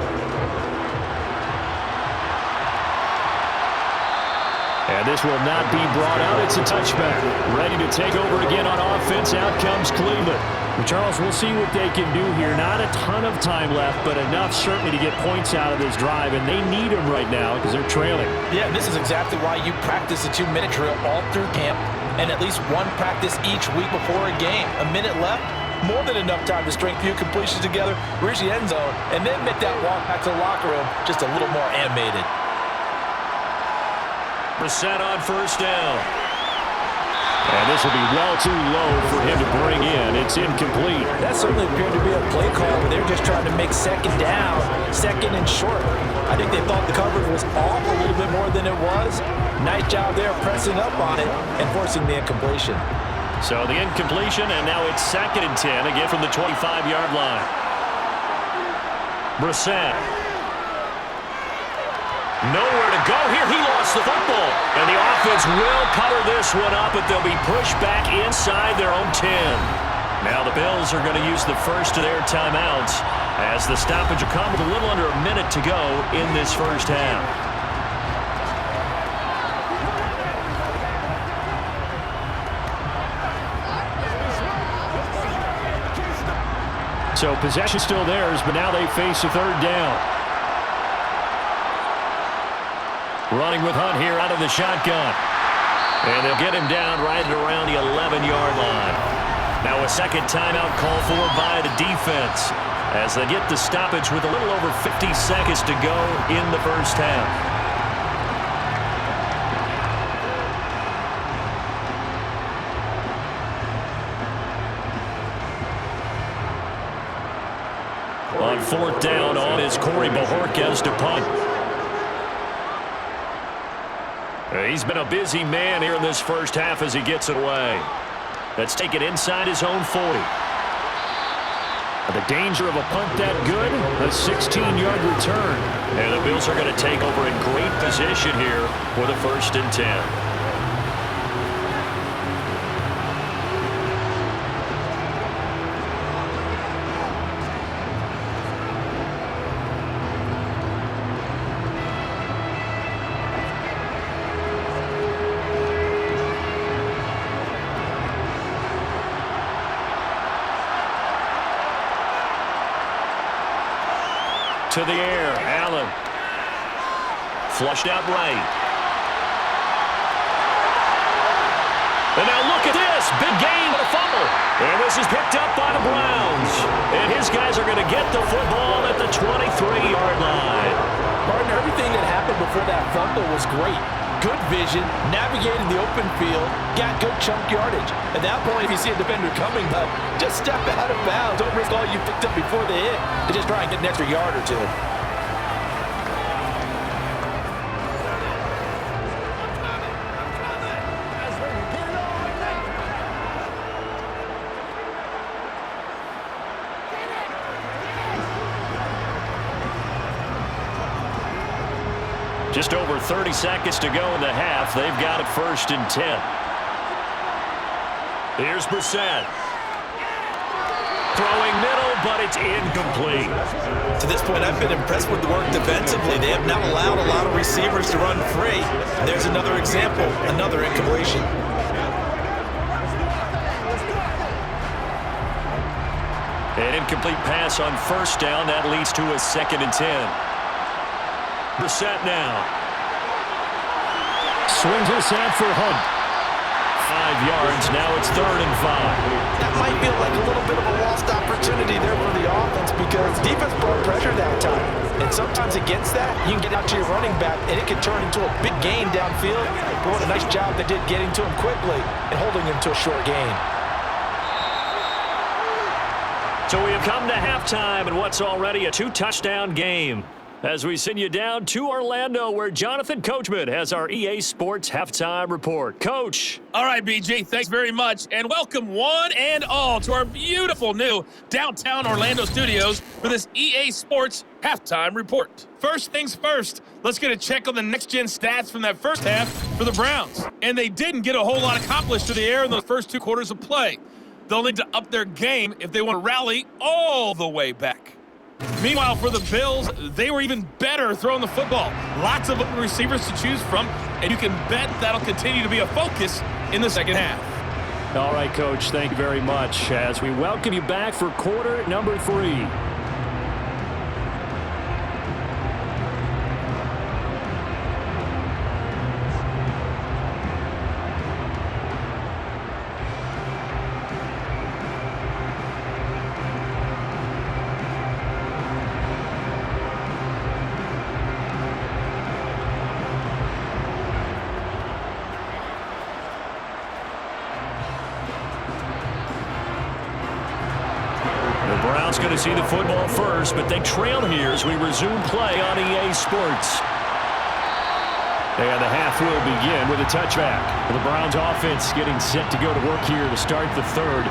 E: And this will not be brought out. It's a touchback. Ready to take over again on offense. Out comes Cleveland. Well, Charles, we'll see what they can do here. Not a ton of time left, but enough certainly to get points out of this drive, and they need them right now because they're trailing.
C: Yeah, this is exactly why you practice a 2-minute drill all through camp and at least one practice each week before a game. A minute left. More than enough time to string few completions together, reach the end zone, and then make that walk back to the locker room just a little more animated.
B: Brissett on first down.
E: And this will be well too low for him to bring in. It's incomplete.
C: That certainly appeared to be a play call where they're just trying to make second down, second and short. I think they thought the coverage was off a little bit more than it was. Nice job there pressing up on it and forcing the incompletion.
B: So the incompletion, and now it's 2nd and 10, again from the 25-yard line. Brissett. Nowhere to go here. He lost the football. And the offense will cover this one up, but they'll be pushed back inside their own 10. Now the Bills are going to use the first of their timeouts as the stoppage will come with a little under a minute to go in this first half.
E: So possession still theirs, but now they face a 3rd down. Running with Hunt here out of the shotgun. And they'll get him down right at around the 11-yard line. Now a second timeout call for by the defense as they get the stoppage with a little over 50 seconds to go in the first half. On 4th down, on is Corey Bojorquez to punt. He's been a busy man here in this first half as he gets it away. That's taken inside his own 40. The danger of a punt that good, a 16-yard return.
B: And the Bills are going to take over in great position here for the 1st and 10. To the air, Allen. Flushed out right. And now look at this. Big gain and a fumble. And this is picked up by the Browns. And his guys are going to get the football at the 23-yard line.
C: Partner, everything that happened before that fumble was great. Good vision, navigated the open field, got good chunk yardage. At that point, if you see a defender coming up, just step out of bounds. Don't risk all you picked up before they hit to just try and get an extra yard or two.
E: Just over 30 seconds to go in the half. They've got it 1st and 10. Here's Brissett. Throwing middle, but it's incomplete.
C: To this point, I've been impressed with the work defensively. They have not allowed a lot of receivers to run free. There's another example, another incompletion.
E: An incomplete pass on 1st down. That leads to a 2nd and 10. Brissett now. Swings this out for Hunt. 5 yards. Now it's 3rd and 5.
C: That might feel like a little bit of a lost opportunity there for the offense because defense brought pressure that time. And sometimes against that, you can get out to your running back, and it can turn into a big gain downfield. But what a nice job they did getting to him quickly and holding him to a short gain.
E: So we have come to halftime in what's already a 2-touchdown game. As we send you down to Orlando, where Jonathan Coachman has our EA Sports Halftime Report. Coach.
F: All right, BG, thanks very much. And welcome one and all to our beautiful new downtown Orlando studios for this EA Sports Halftime Report. First things first, let's get a check on the next-gen stats from that first half for the Browns. And they didn't get a whole lot accomplished through the air in those first 2 quarters of play. They'll need to up their game if they want to rally all the way back. Meanwhile, for the Bills, they were even better throwing the football. Lots of open receivers to choose from, and you can bet that'll continue to be a focus in the second half.
E: All right, Coach, thank you very much as we welcome you back for quarter number 3. Going to see the football first, but they trail here as we resume play on EA Sports. And the half will begin with a touchback. The Browns offense getting set to go to work here to start the 3rd.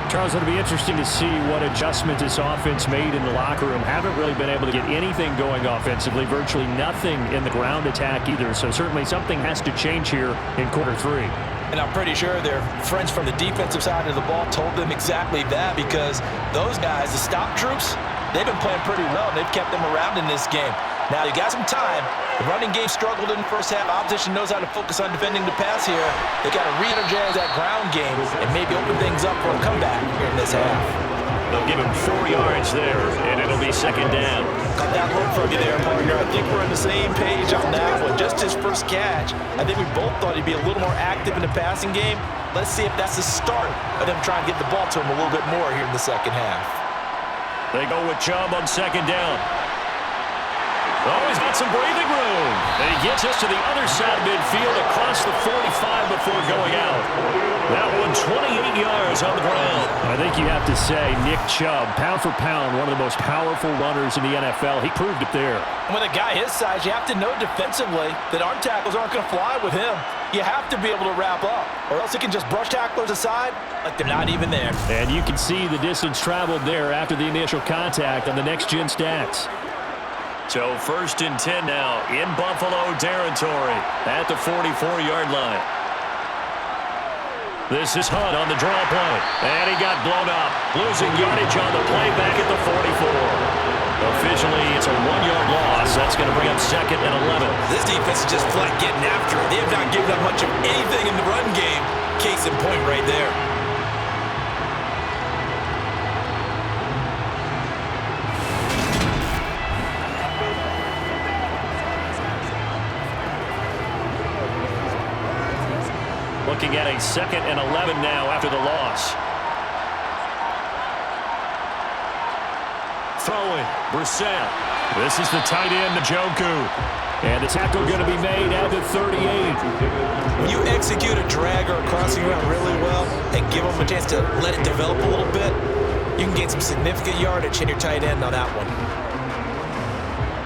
E: Charles, it'll be interesting to see what adjustment this offense made in the locker room. Haven't really been able to get anything going offensively, virtually nothing in the ground attack either. So certainly something has to change here in quarter 3.
C: And I'm pretty sure their friends from the defensive side of the ball told them exactly that because those guys, the stop troops, they've been playing pretty well, and they've kept them around in this game. Now, you got some time. The running game struggled in the first half. Opposition knows how to focus on defending the pass here. They got to re-energize that ground game and maybe open things up for a comeback here in this half.
E: They'll give him 4 yards there, and it'll be 2nd down.
C: Got that look from you there, partner. I think we're on the same page on that one. Just his first catch, I think we both thought he'd be a little more active in the passing game. Let's see if that's the start of them trying to get the ball to him a little bit more here in the second half.
E: They go with Chubb on 2nd down. Oh, he's got some breathing room. And he gets us to the other side of midfield across the 45 before going out. That one 28 yards on the ground. I think you have to say Nick Chubb, pound for pound, one of the most powerful runners in the NFL. He proved it there.
C: With a guy his size, you have to know defensively that arm tackles aren't going to fly with him. You have to be able to wrap up, or else he can just brush tacklers aside like they're not even there.
E: And you can see the distance traveled there after the initial contact on the next-gen stats. So 1st and 10 now in Buffalo territory at the 44-yard line. This is Hunt on the draw play, and he got blown up, losing yardage on the play back at the 44. Officially, it's a 1-yard loss. That's going to bring up 2nd and 11.
C: This defense is just flat getting after it. They have not given up much of anything in the run game. Case in point right there.
E: Looking at a 2nd and 11 now after the loss. Throwing, Brissett. This is the tight end, Njoku. And the tackle going to be made at the 38.
C: When you execute a drag or a crossing route really well and give them a chance to let it develop a little bit, you can gain some significant yardage in your tight end on that one.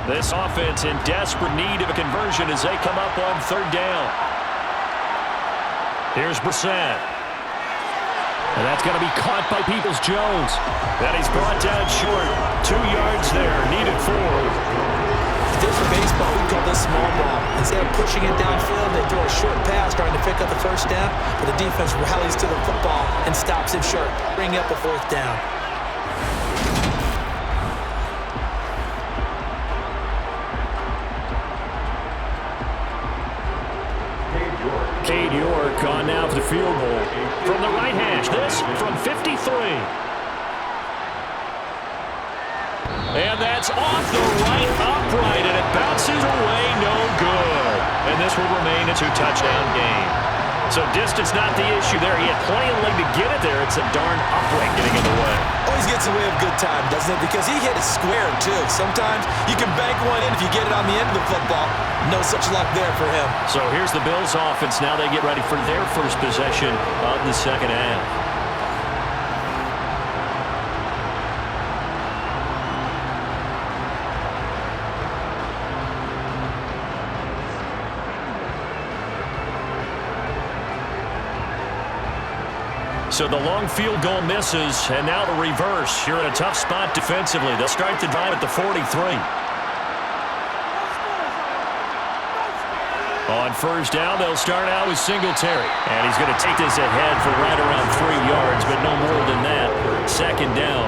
E: This offense in desperate need of a conversion as they come up on 3rd down. Here's Brissett. And that's going to be caught by Peoples-Jones. That is brought down short. 2 yards there, needed 4.
C: If this were baseball, we'd call this small ball. Instead of pushing it downfield, they throw a short pass trying to pick up the first down, but the defense rallies to the football and stops him short, bringing up a fourth down.
E: Cade York on now for the field goal. From the right hash, this from 53. And that's off the right upright, and it bounces away, no good. And this will remain a two-touchdown game. So distance not the issue there. He had plenty of leg to get it there. It's a darn upright getting in the way.
C: Always gets away with good time, doesn't it? Because he hit it square, too. Sometimes you can bank one in if you get it on the end of the football. No such luck there for him.
E: So here's the Bills offense. Now they get ready for their first possession of the second half. So the long field goal misses, and now the reverse. You're in a tough spot defensively. They'll start the drive at the 43. On first down, they'll start out with Singletary. And he's going to take this ahead for right around 3 yards, but no more than that. Second down.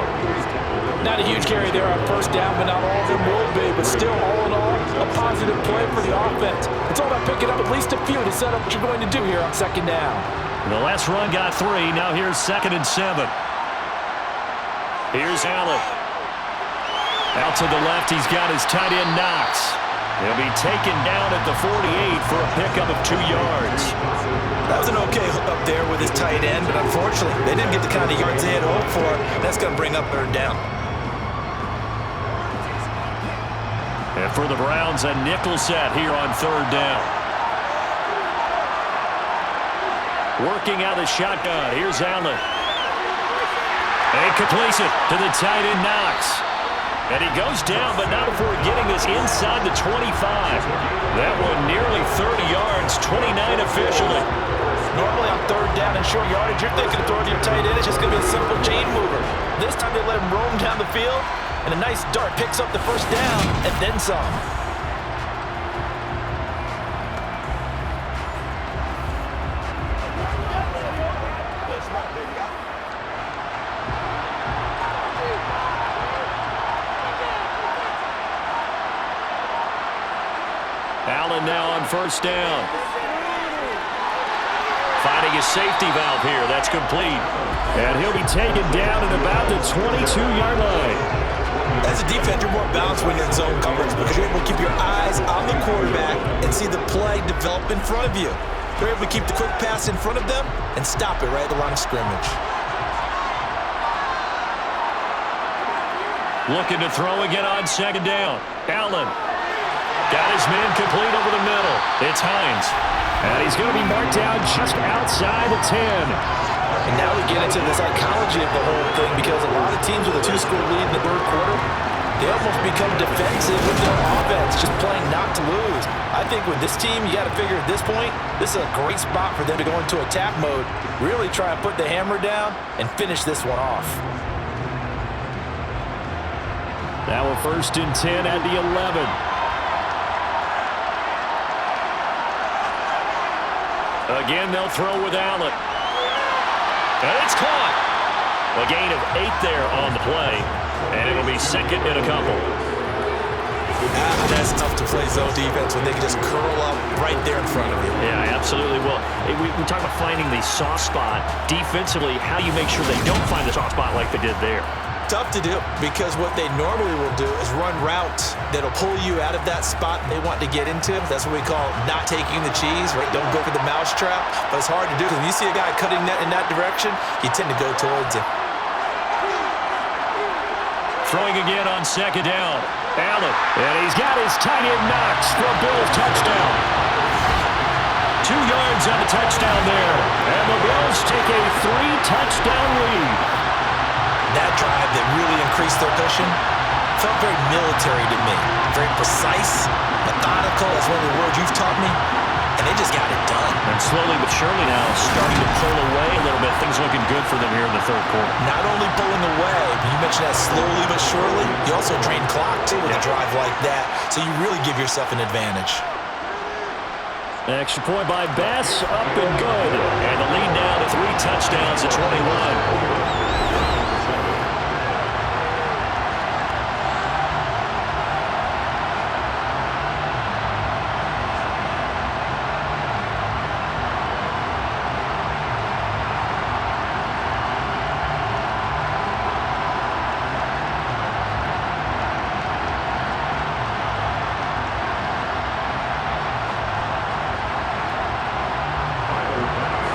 C: Not a huge carry there on first down, but not all of them will be. But still, all in all, a positive play for the offense. It's all about picking up at least a few to set up what you're going to do here on second down.
E: The last run got 3. Now here's 2nd and 7. Here's Allen. Out to the left, he's got his tight end Knox. He'll be taken down at the 48 for a pickup of 2 yards.
C: That was an okay hook up there with his tight end, but unfortunately, they didn't get the kind of yards they had hoped for. That's going to bring up third down.
E: And for the Browns, a nickel set here on third down. Working out the shotgun. Here's Allen. And he completes it to the tight end Knox. And he goes down, but not before getting this inside the 25. That one nearly 30 yards, 29 officially.
C: Normally on third down and short yardage, you're thinking of throwing your tight end. It's just going to be a simple chain mover. This time they let him roam down the field, and a nice dart picks up the first down and then some.
E: Allen now on first down. Finding a safety valve here. That's complete. And he'll be taken down at about the 22-yard line.
C: As a defender, you're more balanced when you're in zone coverage because you're able to keep your eyes on the quarterback and see the play develop in front of you. You're able to keep the quick pass in front of them and stop it right at the line of scrimmage.
E: Looking to throw again on second down. Allen. Got his man complete over the middle. It's Hines. And he's going to be marked down just outside the 10.
C: And now we get into the psychology of the whole thing because a lot of teams with a 2-score lead in the third quarter, they almost become defensive with their offense, just playing not to lose. I think with this team, you got to figure at this point, this is a great spot for them to go into attack mode, really try and put the hammer down and finish this one off.
E: Now a 1st and 10 at the 11. Again, they'll throw with Allen. And it's caught. A gain of 8 there on the play. And it'll be 2nd and a couple.
C: That's tough to play zone defense when they can just curl up right there in front of you.
E: Yeah, absolutely. Well, we talk about finding the soft spot. Defensively, how do you make sure they don't find the soft spot like they did there?
C: Tough to do because what they normally will do is run routes that'll pull you out of that spot they want to get into. That's what we call not taking the cheese, right? Don't go for the mousetrap. But it's hard to do because when you see a guy cutting that in that direction, you tend to go towards him.
E: Throwing again on second down. Allen. And he's got his tight end Knox for a Bills touchdown. 2 yards on the touchdown there. And the Bills take a 3-touchdown lead.
C: That drive that really increased their cushion felt very military to me. Very precise, methodical. That's one of the words you've taught me. and they just got it done.
B: And slowly but surely now starting to pull away a little bit. Things looking good for them here in the third quarter.
C: Not only pulling away, but you mentioned that slowly but surely, you also drain clock, too, with a drive like that, so you really give yourself an advantage.
B: Extra point by Bass, up and good. And the lead now to 3 touchdowns at 21.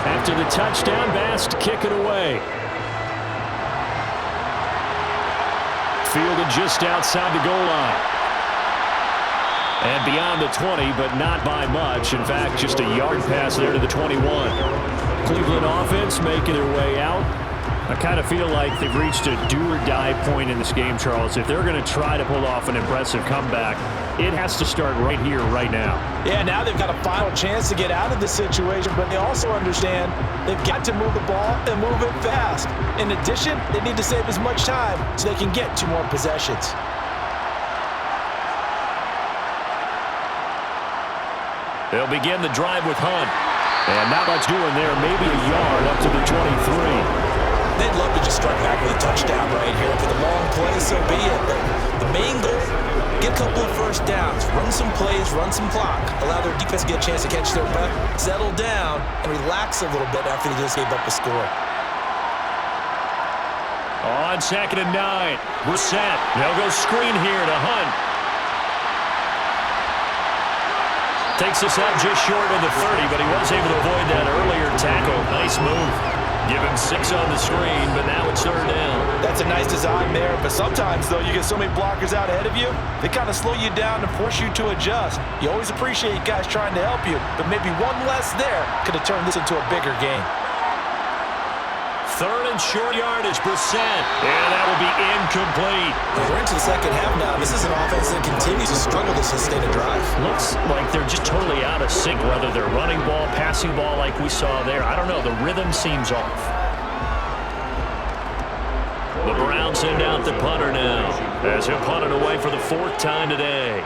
B: After the touchdown, Bass to kick it away. Fielded just outside the goal line. And beyond the 20, but not by much. In fact, just a yard pass there to the 21. Cleveland offense making their way out. I kind of feel like they've reached a do-or-die point in this game, Charles. If they're going to try to pull off an impressive comeback, it has to start right here, right now.
C: Yeah, now they've got a final chance to get out of this situation, but they also understand they've got to move the ball and move it fast. In addition, they need to save as much time so they can get 2 more possessions.
B: They'll begin the drive with Hunt. And not much doing there, maybe a yard up to the 23.
C: They'd love to just strike back with a touchdown right here. For the long play, so be it. But the main goal, get a couple of first downs, run some plays, run some clock, allow their defense to get a chance to catch their breath, settle down, and relax a little bit after they just gave up a score.
B: On 2nd and 9, we're set. They'll go screen here to Hunt. Takes us out just short of the 30, but he was able to avoid that earlier tackle. Nice move. Give him 6 on the screen, but now it's 3rd down.
C: That's a nice design there, but sometimes, though, you get so many blockers out ahead of you, they kind of slow you down and force you to adjust. You always appreciate guys trying to help you, but maybe one less there could have turned this into a bigger game.
B: 3rd and short yardage, Brissett. And that will be incomplete.
C: We're into the second half now. This is an offense that continues to struggle to sustain a drive.
B: Looks like they're just totally out of sync, whether they're running ball, passing ball like we saw there. I don't know. The rhythm seems off. The Browns send out the punter now, as he'll punt it away for the 4th time today.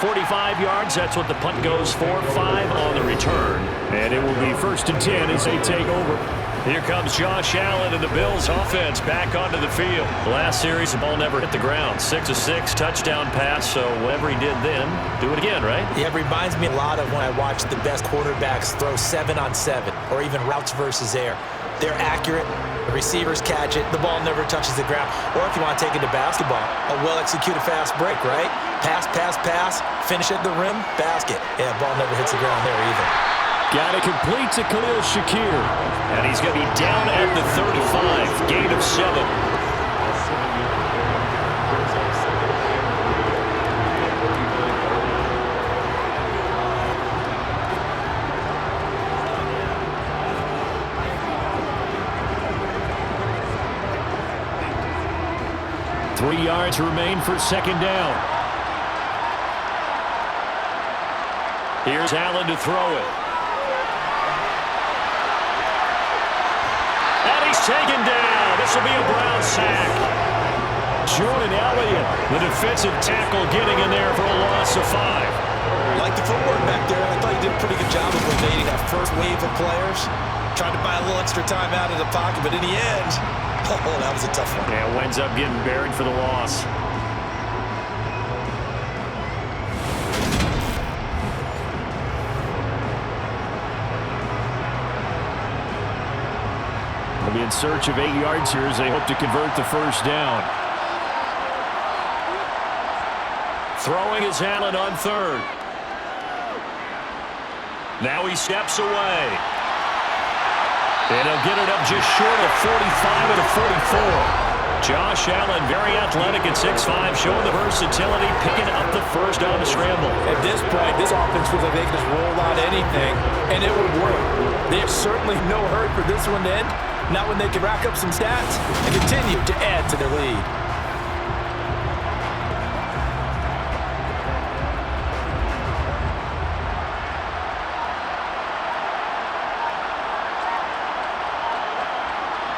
B: 45 yards, that's what the punt goes for. 5 on the return. And it will be 1st and 10 as they take over. Here comes Josh Allen and the Bills offense back onto the field. Last series, the ball never hit the ground. 6 of 6, touchdown pass, so whatever he did then, do it again, right?
C: Yeah, it reminds me a lot of when I watch the best quarterbacks throw 7 on 7, or even routes versus air. They're accurate. The receivers catch it. The ball never touches the ground. Or if you want to take it to basketball, a well-executed fast break, right? Pass, pass, pass, finish at the rim, basket. Yeah, ball never hits the ground there either.
B: Got it complete to Khalil Shakir. And he's going to be down at the 35. Gain of 7. 3 yards remain for 2nd down. Here's Allen to throw it. And he's taken down. This will be a Brown sack. Jordan Elliott, the defensive tackle, getting in there for a loss of 5.
C: Like the footwork back there, I thought he did a pretty good job of evading that first wave of players. Tried to buy a little extra time out of the pocket, but in the end, oh, that was a tough one.
B: Yeah, winds up getting buried for the loss. They'll be in search of 8 yards here as they hope to convert the 1st down. Throwing is Allen on 3rd. Now he steps away. And he'll get it up just short of 45 at a 44. Josh Allen, very athletic at 6'5", showing the versatility, picking up the 1st on the scramble.
C: At this point, this offense feels like they can just roll out anything, and it would work. They have certainly no hurry for this one to end, not when they can rack up some stats and continue to add to their lead.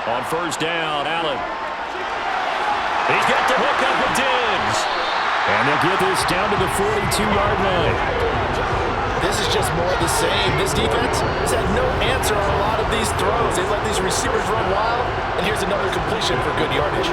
E: On first down, Allen. He's got the hook up with Diggs. And they'll get this down to the 42-yard line.
C: This is just more of the same. This defense has had no answer on a lot of these throws. They let these receivers run wild, and here's another completion for good yardage.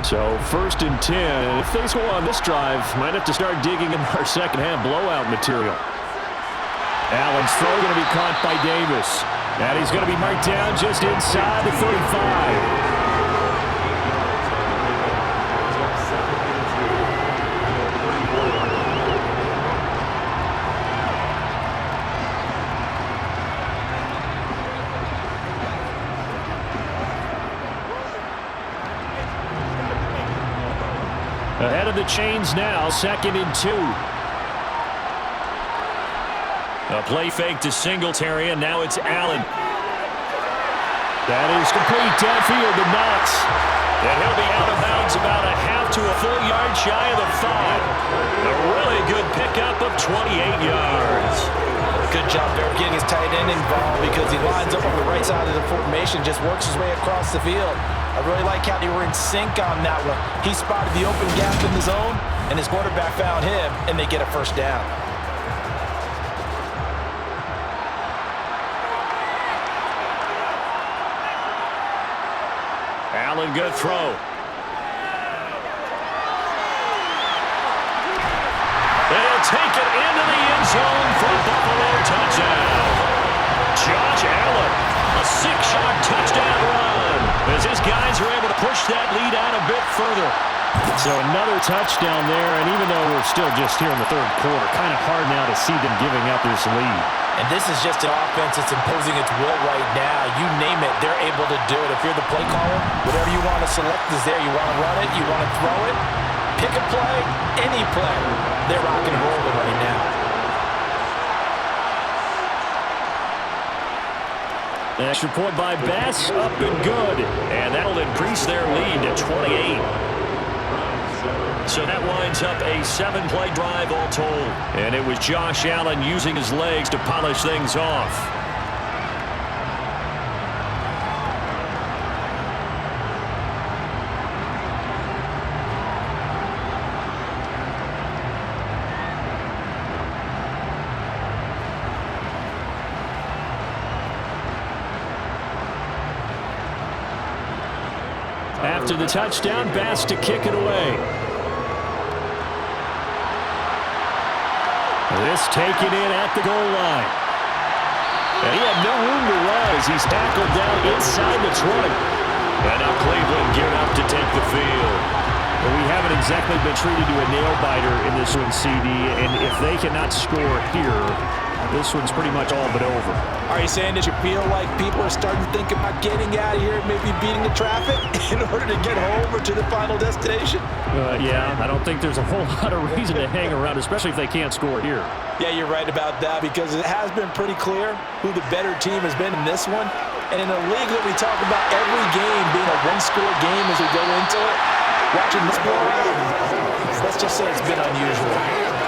E: So 1st and 10. If they score on this drive, might have to start digging in our second half blowout material. Allen's throw going to be caught by Davis. And he's going to be marked down just inside the 35. Ahead of the chains now, 2nd and 2. A play fake to Singletary, and now it's Allen. That is complete downfield to Knox. And he'll be out of bounds about a half to a full yard shy of the 5. A really good pickup of 28 yards.
C: Good job there getting his tight end involved because he lines up on the right side of the formation, just works his way across the field. I really like how they were in sync on that one. He spotted the open gap in the zone, and his quarterback found him, and they get a first down.
E: Allen, good throw. They'll take it into the end zone for a Buffalo touchdown. Josh Allen, a 6-yard touchdown run as his guys are able to push that lead out a bit further. So another touchdown there, and even though we're still just here in the 3rd quarter, kind of hard now to see them giving up this lead.
C: And this is just an offense that's imposing its will right now. You name it, they're able to do it. If you're the play caller, whatever you want to select is there. You want to run it, you want to throw it, pick a play, any play. They're rocking and rolling right now.
E: An extra point by Bass, up and good. And that'll increase their lead to 28. So that winds up a 7-play drive all told. And it was Josh Allen using his legs to polish things off. After the touchdown, Bass to kick it away. This taken in at the goal line. And he had no room to run as he's tackled down inside the 20. And now Cleveland geared up to take the field. But we haven't exactly been treated to a nail-biter in this one, CD. And if they cannot score here, this one's pretty much all but over.
C: Are you saying that you feel like people are starting to think about getting out of here and maybe beating the traffic in order to get home or to the final destination?
E: Yeah, I don't think there's a whole lot of reason to hang around, especially if they can't score here.
C: Yeah, you're right about that because it has been pretty clear who the better team has been in this one. And in a league that we talk about every game being a one-score game as we go into it, watching this blowout, let's just say it's been unusual.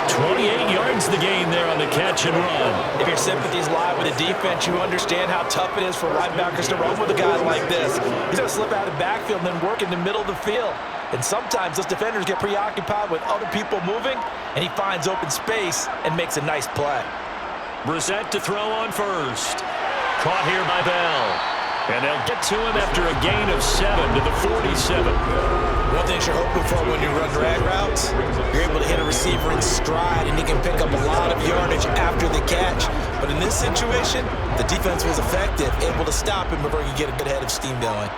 E: 28 yards the gain there on the catch and run.
C: If your sympathies lie with the defense, you understand how tough it is for linebackers to run with a guy like this. He's going to slip out of the backfield and then work in the middle of the field. And sometimes those defenders get preoccupied with other people moving, and he finds open space and makes a nice play.
E: Brissett to throw on first. Caught here by Bell. And they'll get to him after a gain of 7 to the 47.
C: One thing you're hoping for when you run drag routes, you're able to hit a receiver in stride, and he can pick up a lot of yardage after the catch. But in this situation, the defense was effective, able to stop him before he could get a good head of steam going.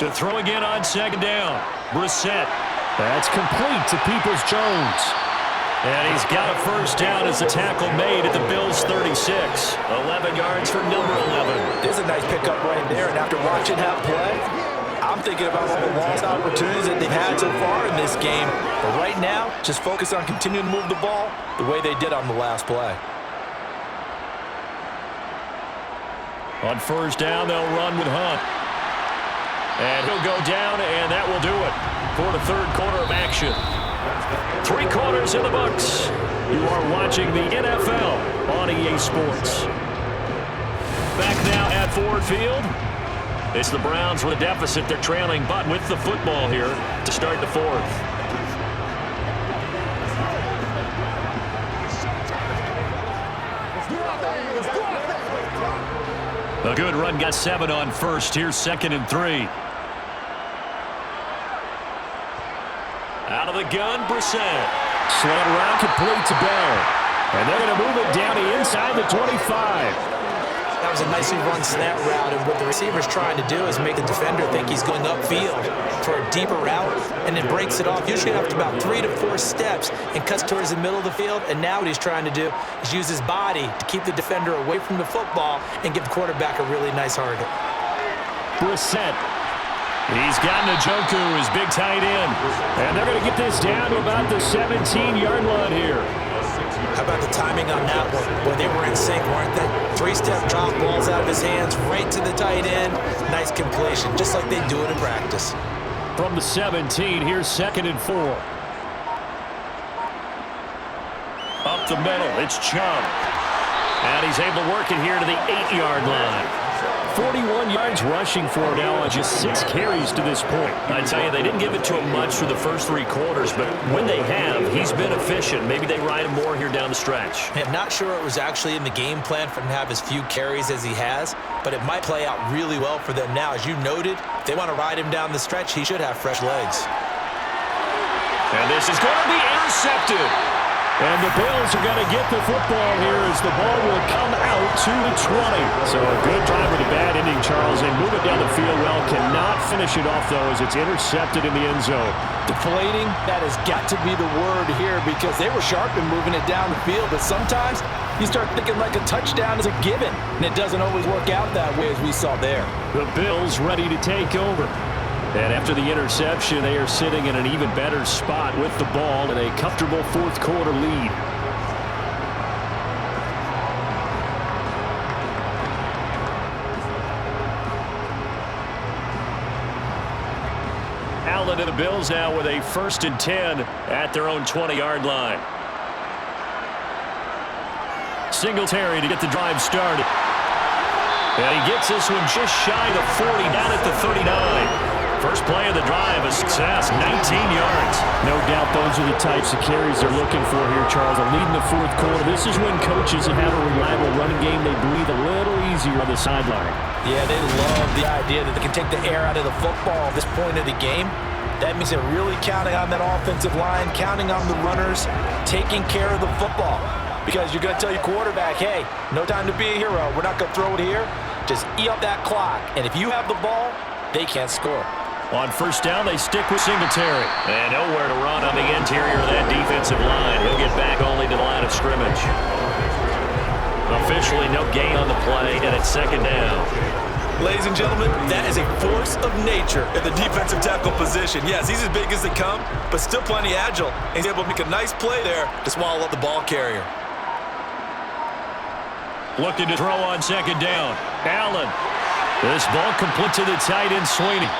E: To throw again on 2nd down. Brissett. That's complete to Peoples-Jones. And he's got a first down as the tackle made at the Bills' 36. 11 yards for number 11.
C: There's a nice pickup right there, and after watching that play, I'm I'm thinking about all the lost opportunities that they've had so far in this game. But right now, just focus on continuing to move the ball the way they did on the last play.
E: On first down, they'll run with Hunt. And he'll go down, and that will do it for the third quarter of action. 3 quarters in the books. You are watching the NFL on EA Sports. Back now at Ford Field. It's the Browns with a deficit. They're trailing, but with the football here to start the fourth. A good run, got 7 on first. Here's 2nd and 3. Out of the gun, Brissett.
B: Slant around, complete to Bell. And they're going to move it down the inside the 25.
C: That was a nicely run snap route, and what the receiver's trying to do is make the defender think he's going upfield for a deeper route, and then breaks it off, usually after about 3 to 4 steps, and cuts towards the middle of the field. And now what he's trying to do is use his body to keep the defender away from the football and give the quarterback a really nice target.
E: Brissett. He's got Njoku, his big tight end. And they're going to get this down to about the 17-yard line here.
C: How about the timing on that one? Boy, they were in sync, weren't they? 3-step drop, balls out of his hands, right to the tight end. Nice completion, just like they do it in practice.
E: From the 17, here's 2nd and 4. Up the middle, it's Chubb. And he's able to work it here to the 8-yard line. 41 yards rushing for him now on just 6 carries to this point. I tell you, they didn't give it to him much for the first 3 quarters, but when they have, he's been efficient. Maybe they ride him more here down the stretch.
C: I'm not sure it was actually in the game plan for him to have as few carries as he has, but it might play out really well for them now. As you noted, if they want to ride him down the stretch, he should have fresh legs.
E: And this is going to be intercepted.
B: And the Bills are going to get the football here as the ball will come out to the 20. So a good drive with a bad ending, Charles. They move it down the field well. Cannot finish it off, though, as it's intercepted in the end zone.
C: Deflating, that has got to be the word here, because they were sharp in moving it down the field. But sometimes you start thinking like a touchdown is a given, and it doesn't always work out that way as we saw there.
B: The Bills ready to take over.
E: And after the interception, they are sitting in an even better spot with the ball in a comfortable fourth quarter lead. Allen and the Bills now with a 1st and 10 at their own 20-yard line. Singletary to get the drive started. And he gets this one just shy of 40, down at the 39. First play of the drive, a success, 19 yards.
B: No doubt those are the types of carries they're looking for here, Charles. A lead in the fourth quarter. This is when coaches that have a reliable running game, they breathe a little easier on the sideline.
C: Yeah, they love the idea that they can take the air out of the football at this point of the game. That means they're really counting on that offensive line, counting on the runners, taking care of the football. Because you're going to tell your quarterback, hey, no time to be a hero. We're not going to throw it here. Just eat up that clock. And if you have the ball, they can't score.
E: On first down, they stick with Singletary. And nowhere to run on the interior of that defensive line. He'll get back only to the line of scrimmage. Officially, no gain on the play, and it's 2nd down.
C: Ladies and gentlemen, that is a force of nature in the defensive tackle position. Yes, he's as big as they come, but still plenty agile. He's able to make a nice play there to swallow up the ball carrier.
E: Looking to throw on 2nd down. Allen. This ball complete to the tight end, Sweeney.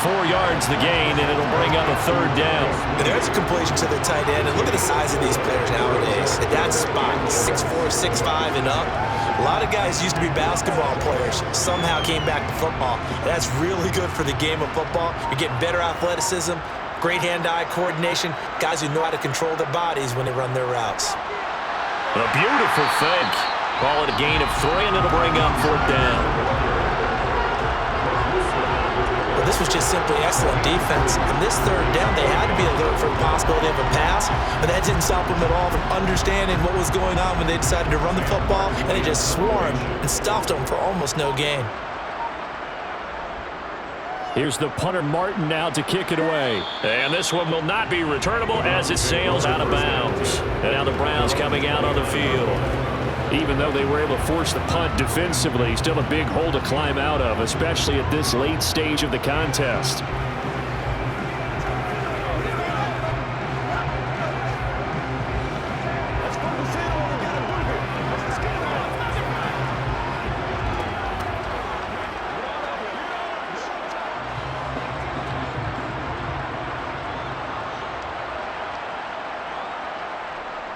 E: 4 yards the gain, and it'll bring up a 3rd down.
C: And there's a completion to the tight end, and look at the size of these players nowadays. At that spot, 6'4", 6'5", and up. A lot of guys used to be basketball players, somehow came back to football. That's really good for the game of football. You're getting better athleticism, great hand-eye coordination, guys who know how to control their bodies when they run their routes.
E: A beautiful fake. Call it a gain of 3, and it'll bring up 4th down.
C: This was just simply excellent defense. In this 3rd down, they had to be alert for the possibility of a pass, but that didn't stop them at all from understanding what was going on when they decided to run the football, and they just swarmed and stopped them for almost no gain.
B: Here's the punter, Martin, now to kick it away.
E: And this one will not be returnable as it sails out of bounds. And now the Browns coming out on the field. Even though they were able to force the punt defensively, still a big hole to climb out of, especially at this late stage of the contest.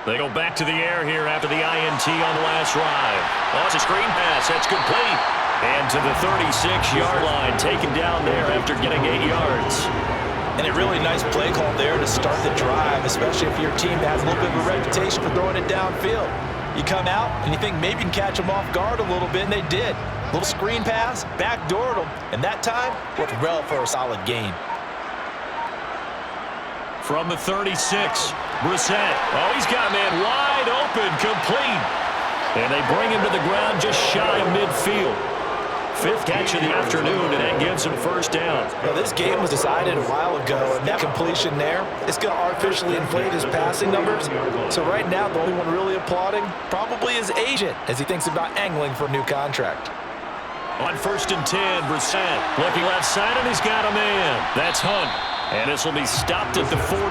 B: They go back to the air here after the INT on the last drive. Oh, it's a screen pass. That's complete. And to the 36-yard line, taken down there after getting 8 yards.
C: And a really nice play call there to start the drive, especially if your team has a little bit of a reputation for throwing it downfield. You come out and you think maybe you can catch them off guard a little bit, and they did. Little screen pass, backdoored them, and that time worked well for a solid gain.
B: From the 36, Brissett. Oh, he's got a man wide open, complete. And they bring him to the ground just shy of midfield. 5th catch of the afternoon, and that gives him first down.
C: Well, this game was decided a while ago, and that completion there, it's going to artificially inflate his passing numbers. So right now, the only one really applauding probably his agent as he thinks about angling for a new contract.
B: On 1st and 10, Brissett looking left side, and he's got a man. That's Hunt. And this will be stopped at the 44.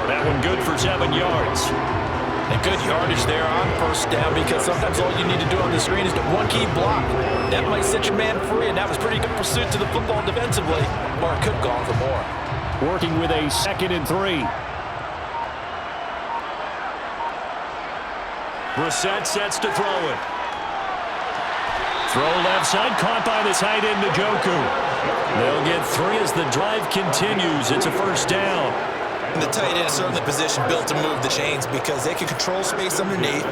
B: That one good for 7 yards.
C: And good yardage there on first down, because sometimes all you need to do on the screen is the one key block. That might set your man free, and that was pretty good pursuit to the football defensively. Or it could have gone for more.
E: Working with a 2nd and 3.
B: Brissett sets to throw it.
E: Throw left side, caught by the tight end, Njoku.
B: They'll get 3 as the drive continues. It's a first down.
C: And the tight end is certainly a position built to move the chains because they can control space underneath.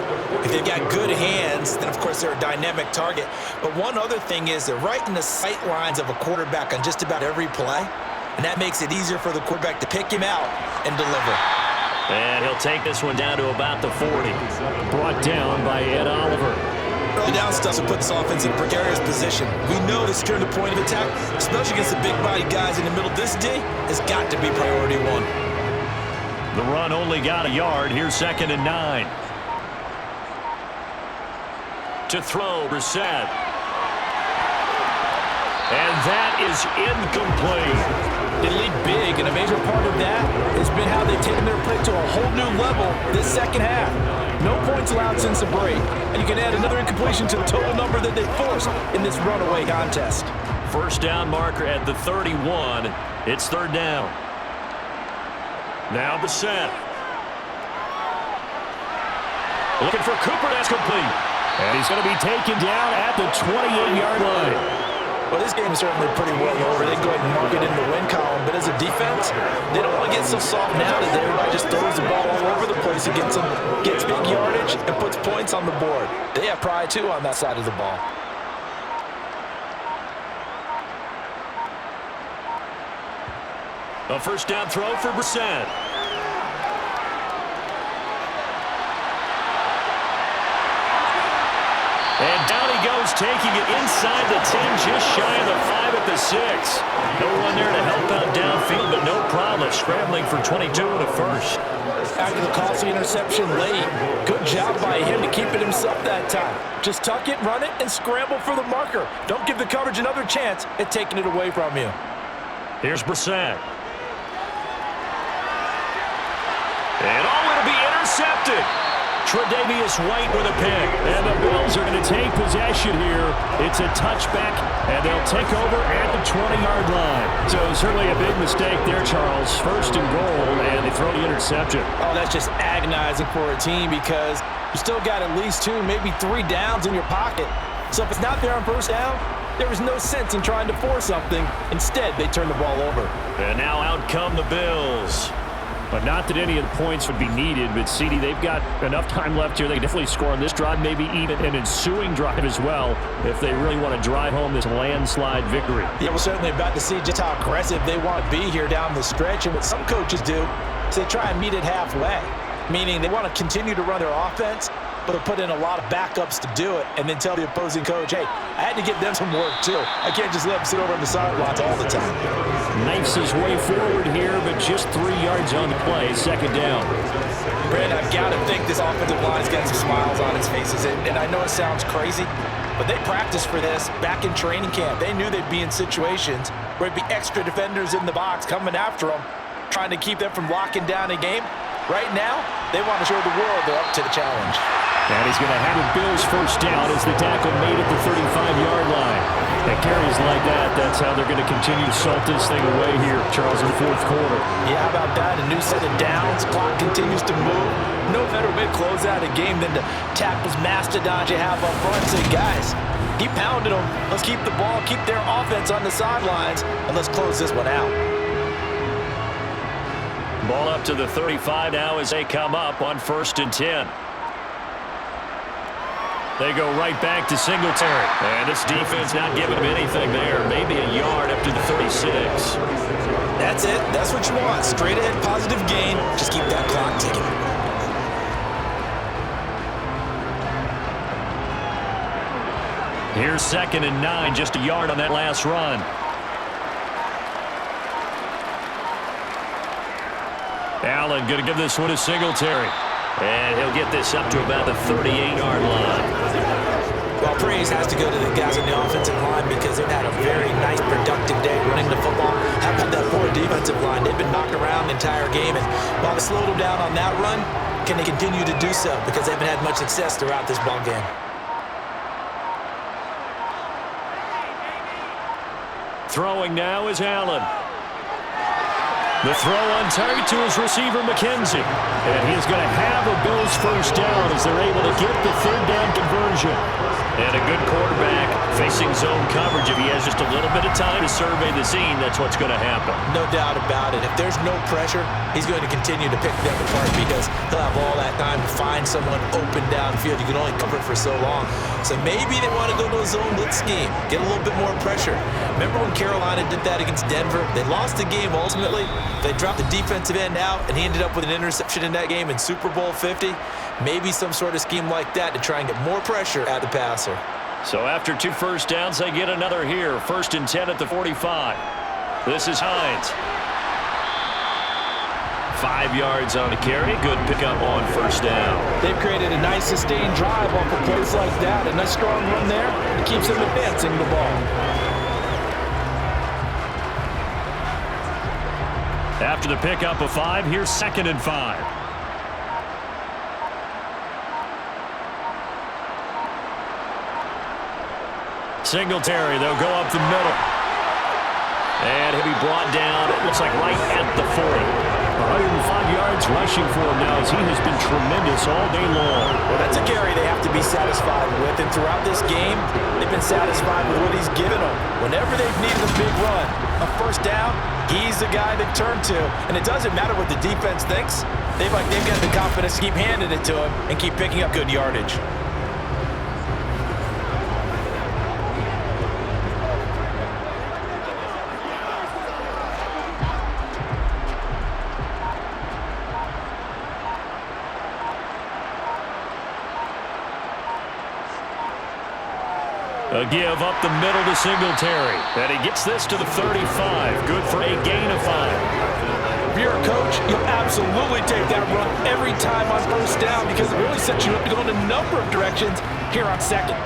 C: If they've got good hands, then of course they're a dynamic target. But one other thing is they're right in the sight lines of a quarterback on just about every play. And that makes it easier for the quarterback to pick him out and deliver.
B: And he'll take this one down to about the 40.
E: Brought down by Ed Oliver.
C: Early down stuff to put this offense in precarious position. We know this turn the point of attack, especially against the big-bodied guys in the middle. This D has got to be priority 1.
B: The run only got a yard. Here's 2nd and 9. To throw, Brissett. And that is incomplete.
C: They lead big, and a major part of that has been how they've taken their play to a whole new level this second half. No points allowed since the break, and you can add another incompletion to the total number that they forced in this runaway contest.
B: First down marker at the 31. It's 3rd down. Now Brissett. Looking for Cooper. That's complete.
E: And he's going to be taken down at the 28-yard line.
C: Well, this game is certainly pretty well over. They go ahead and mark it in the win column. But as a defense, they don't want to get so soft now that everybody just throws the ball all over the place against them, gets big yardage, and puts points on the board. They have pride, too, on that side of the ball.
B: A first down throw for Brissett. And down he goes, taking it inside the 10, just shy of the 5 at the 6. No one there to help out downfield, but no problem. Scrambling for 22 and a first.
C: After the costly interception late, good job by him to keep it himself that time. Just tuck it, run it, and scramble for the marker. Don't give the coverage another chance at taking it away from you.
B: Here's Brissett. And it'll be intercepted. Tre'Davious White with a pick.
E: And the Bills are going to take possession here. It's a touchback, and they'll take over at the 20-yard line. So certainly a big mistake there, Charles. 1st and goal, and they throw the interception.
C: Oh, that's just agonizing for a team because you still got at least 2, maybe 3 downs in your pocket. So if it's not there on first down, there was no sense in trying to force something. Instead, they turn the ball over.
B: And now out come the Bills.
E: But not that any of the points would be needed, but CD, they've got enough time left here. They can definitely score on this drive, maybe even an ensuing drive as well, if they really want to drive home this landslide victory.
C: Yeah, we're certainly about to see just how aggressive they want to be here down the stretch. And what some coaches do is they try and meet it halfway, meaning they want to continue to run their offense, but they'll put in a lot of backups to do it, and then tell the opposing coach, hey, I had to get them some work too. I can't just let them sit over on the sidelines all the time.
E: Knifes his way forward here, but just 3 yards on the play. 2nd down.
C: Brandon, I've got to think this offensive line's got some smiles on its faces. And I know it sounds crazy, but they practiced for this back in training camp. They knew they'd be in situations where there'd be extra defenders in the box coming after them, trying to keep them from locking down a game. Right now, they want to show the world they're up to the challenge.
E: And he's going to have a Bills first down as the tackle made at the 35-yard line. And carries like that, that's how they're going to continue to salt this thing away here, Charles, in the fourth quarter.
C: Yeah, how about that? A new set of downs. Clock continues to move. No better way to close out a game than to tap those mastodons you have up front and say, guys, keep pounding them. Let's keep the ball, keep their offense on the sidelines, and let's close this one out.
E: Ball up to the 35 now as they come up on 1st and 10. They go right back to Singletary. And this defense not giving him anything there. Maybe a yard up to the 36.
C: That's it. That's what you want. Straight ahead, positive gain. Just keep that clock ticking.
E: Here's 2nd and 9, just a yard on that last run. Allen going to give this one to Singletary. And he'll get this up to about the 38-yard line.
C: Well, praise has to go to the guys on the offensive line because they've had a very nice, productive day running the football. How about that poor defensive line? They've been knocked around the entire game, and while they slowed them down on that run, can they continue to do so? Because they haven't had much success throughout this ball game.
E: Throwing now is Allen. The throw on target to his receiver, McKenzie. And he is going to have a Bills first down as they're able to get the 3rd down conversion. And a good quarterback facing zone coverage. If he has just a little bit of time to survey the scene, that's what's going to happen.
C: No doubt about it. If there's no pressure, he's going to continue to pick them apart because he'll have all that time to find someone open downfield. You can only cover it for so long. So maybe they want to go to a zone blitz scheme, get a little bit more pressure. Remember when Carolina did that against Denver? They lost the game ultimately. They dropped the defensive end out, and he ended up with an interception in that game in Super Bowl 50. Maybe some sort of scheme like that to try and get more pressure at the passer.
E: So after 2 first downs, they get another here. 1st and 10 at the 45. This is Hines. 5 yards on the carry. Good pickup on 1st down.
C: They've created a nice sustained drive off of plays like that. A nice strong run there. It keeps them advancing the ball.
E: After the pickup of 5, here's 2nd and 5. Singletary, they'll go up the middle. And he'll be brought down, it looks like right at the 40. 105 yards rushing for him now as he has been tremendous all day long.
C: Well, that's a carry they have to be satisfied with. And throughout this game, they've been satisfied with what he's given them. Whenever they've needed a big run, a first down, he's the guy they turn to. And it doesn't matter what the defense thinks. They've got the confidence to keep handing it to him and keep picking up good yardage.
E: A give up the middle to Singletary. And he gets this to the 35. Good for a gain of 5.
C: If you're a coach, you'll absolutely take that run every time on 1st down because it really sets you up to go in a number of directions here on 2nd.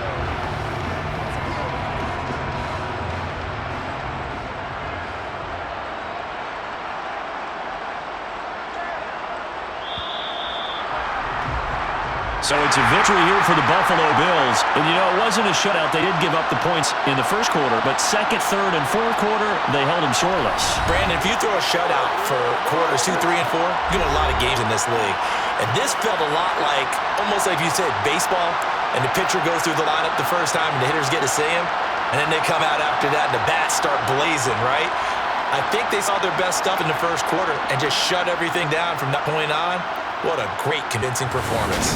E: So it's a victory here for the Buffalo Bills. And, you know, it wasn't a shutout. They did give up the points in the 1st quarter. But 2nd, 3rd, and 4th quarter, they held them scoreless.
C: Brandon, if you throw a shutout for quarters 2, 3, and 4, you get a lot of games in this league. And this felt a lot like, almost like you said, baseball. And the pitcher goes through the lineup the first time, and the hitters get to see him. And then they come out after that, and the bats start blazing, right? I think they saw their best stuff in the 1st quarter and just shut everything down from that point on. What a great, convincing performance.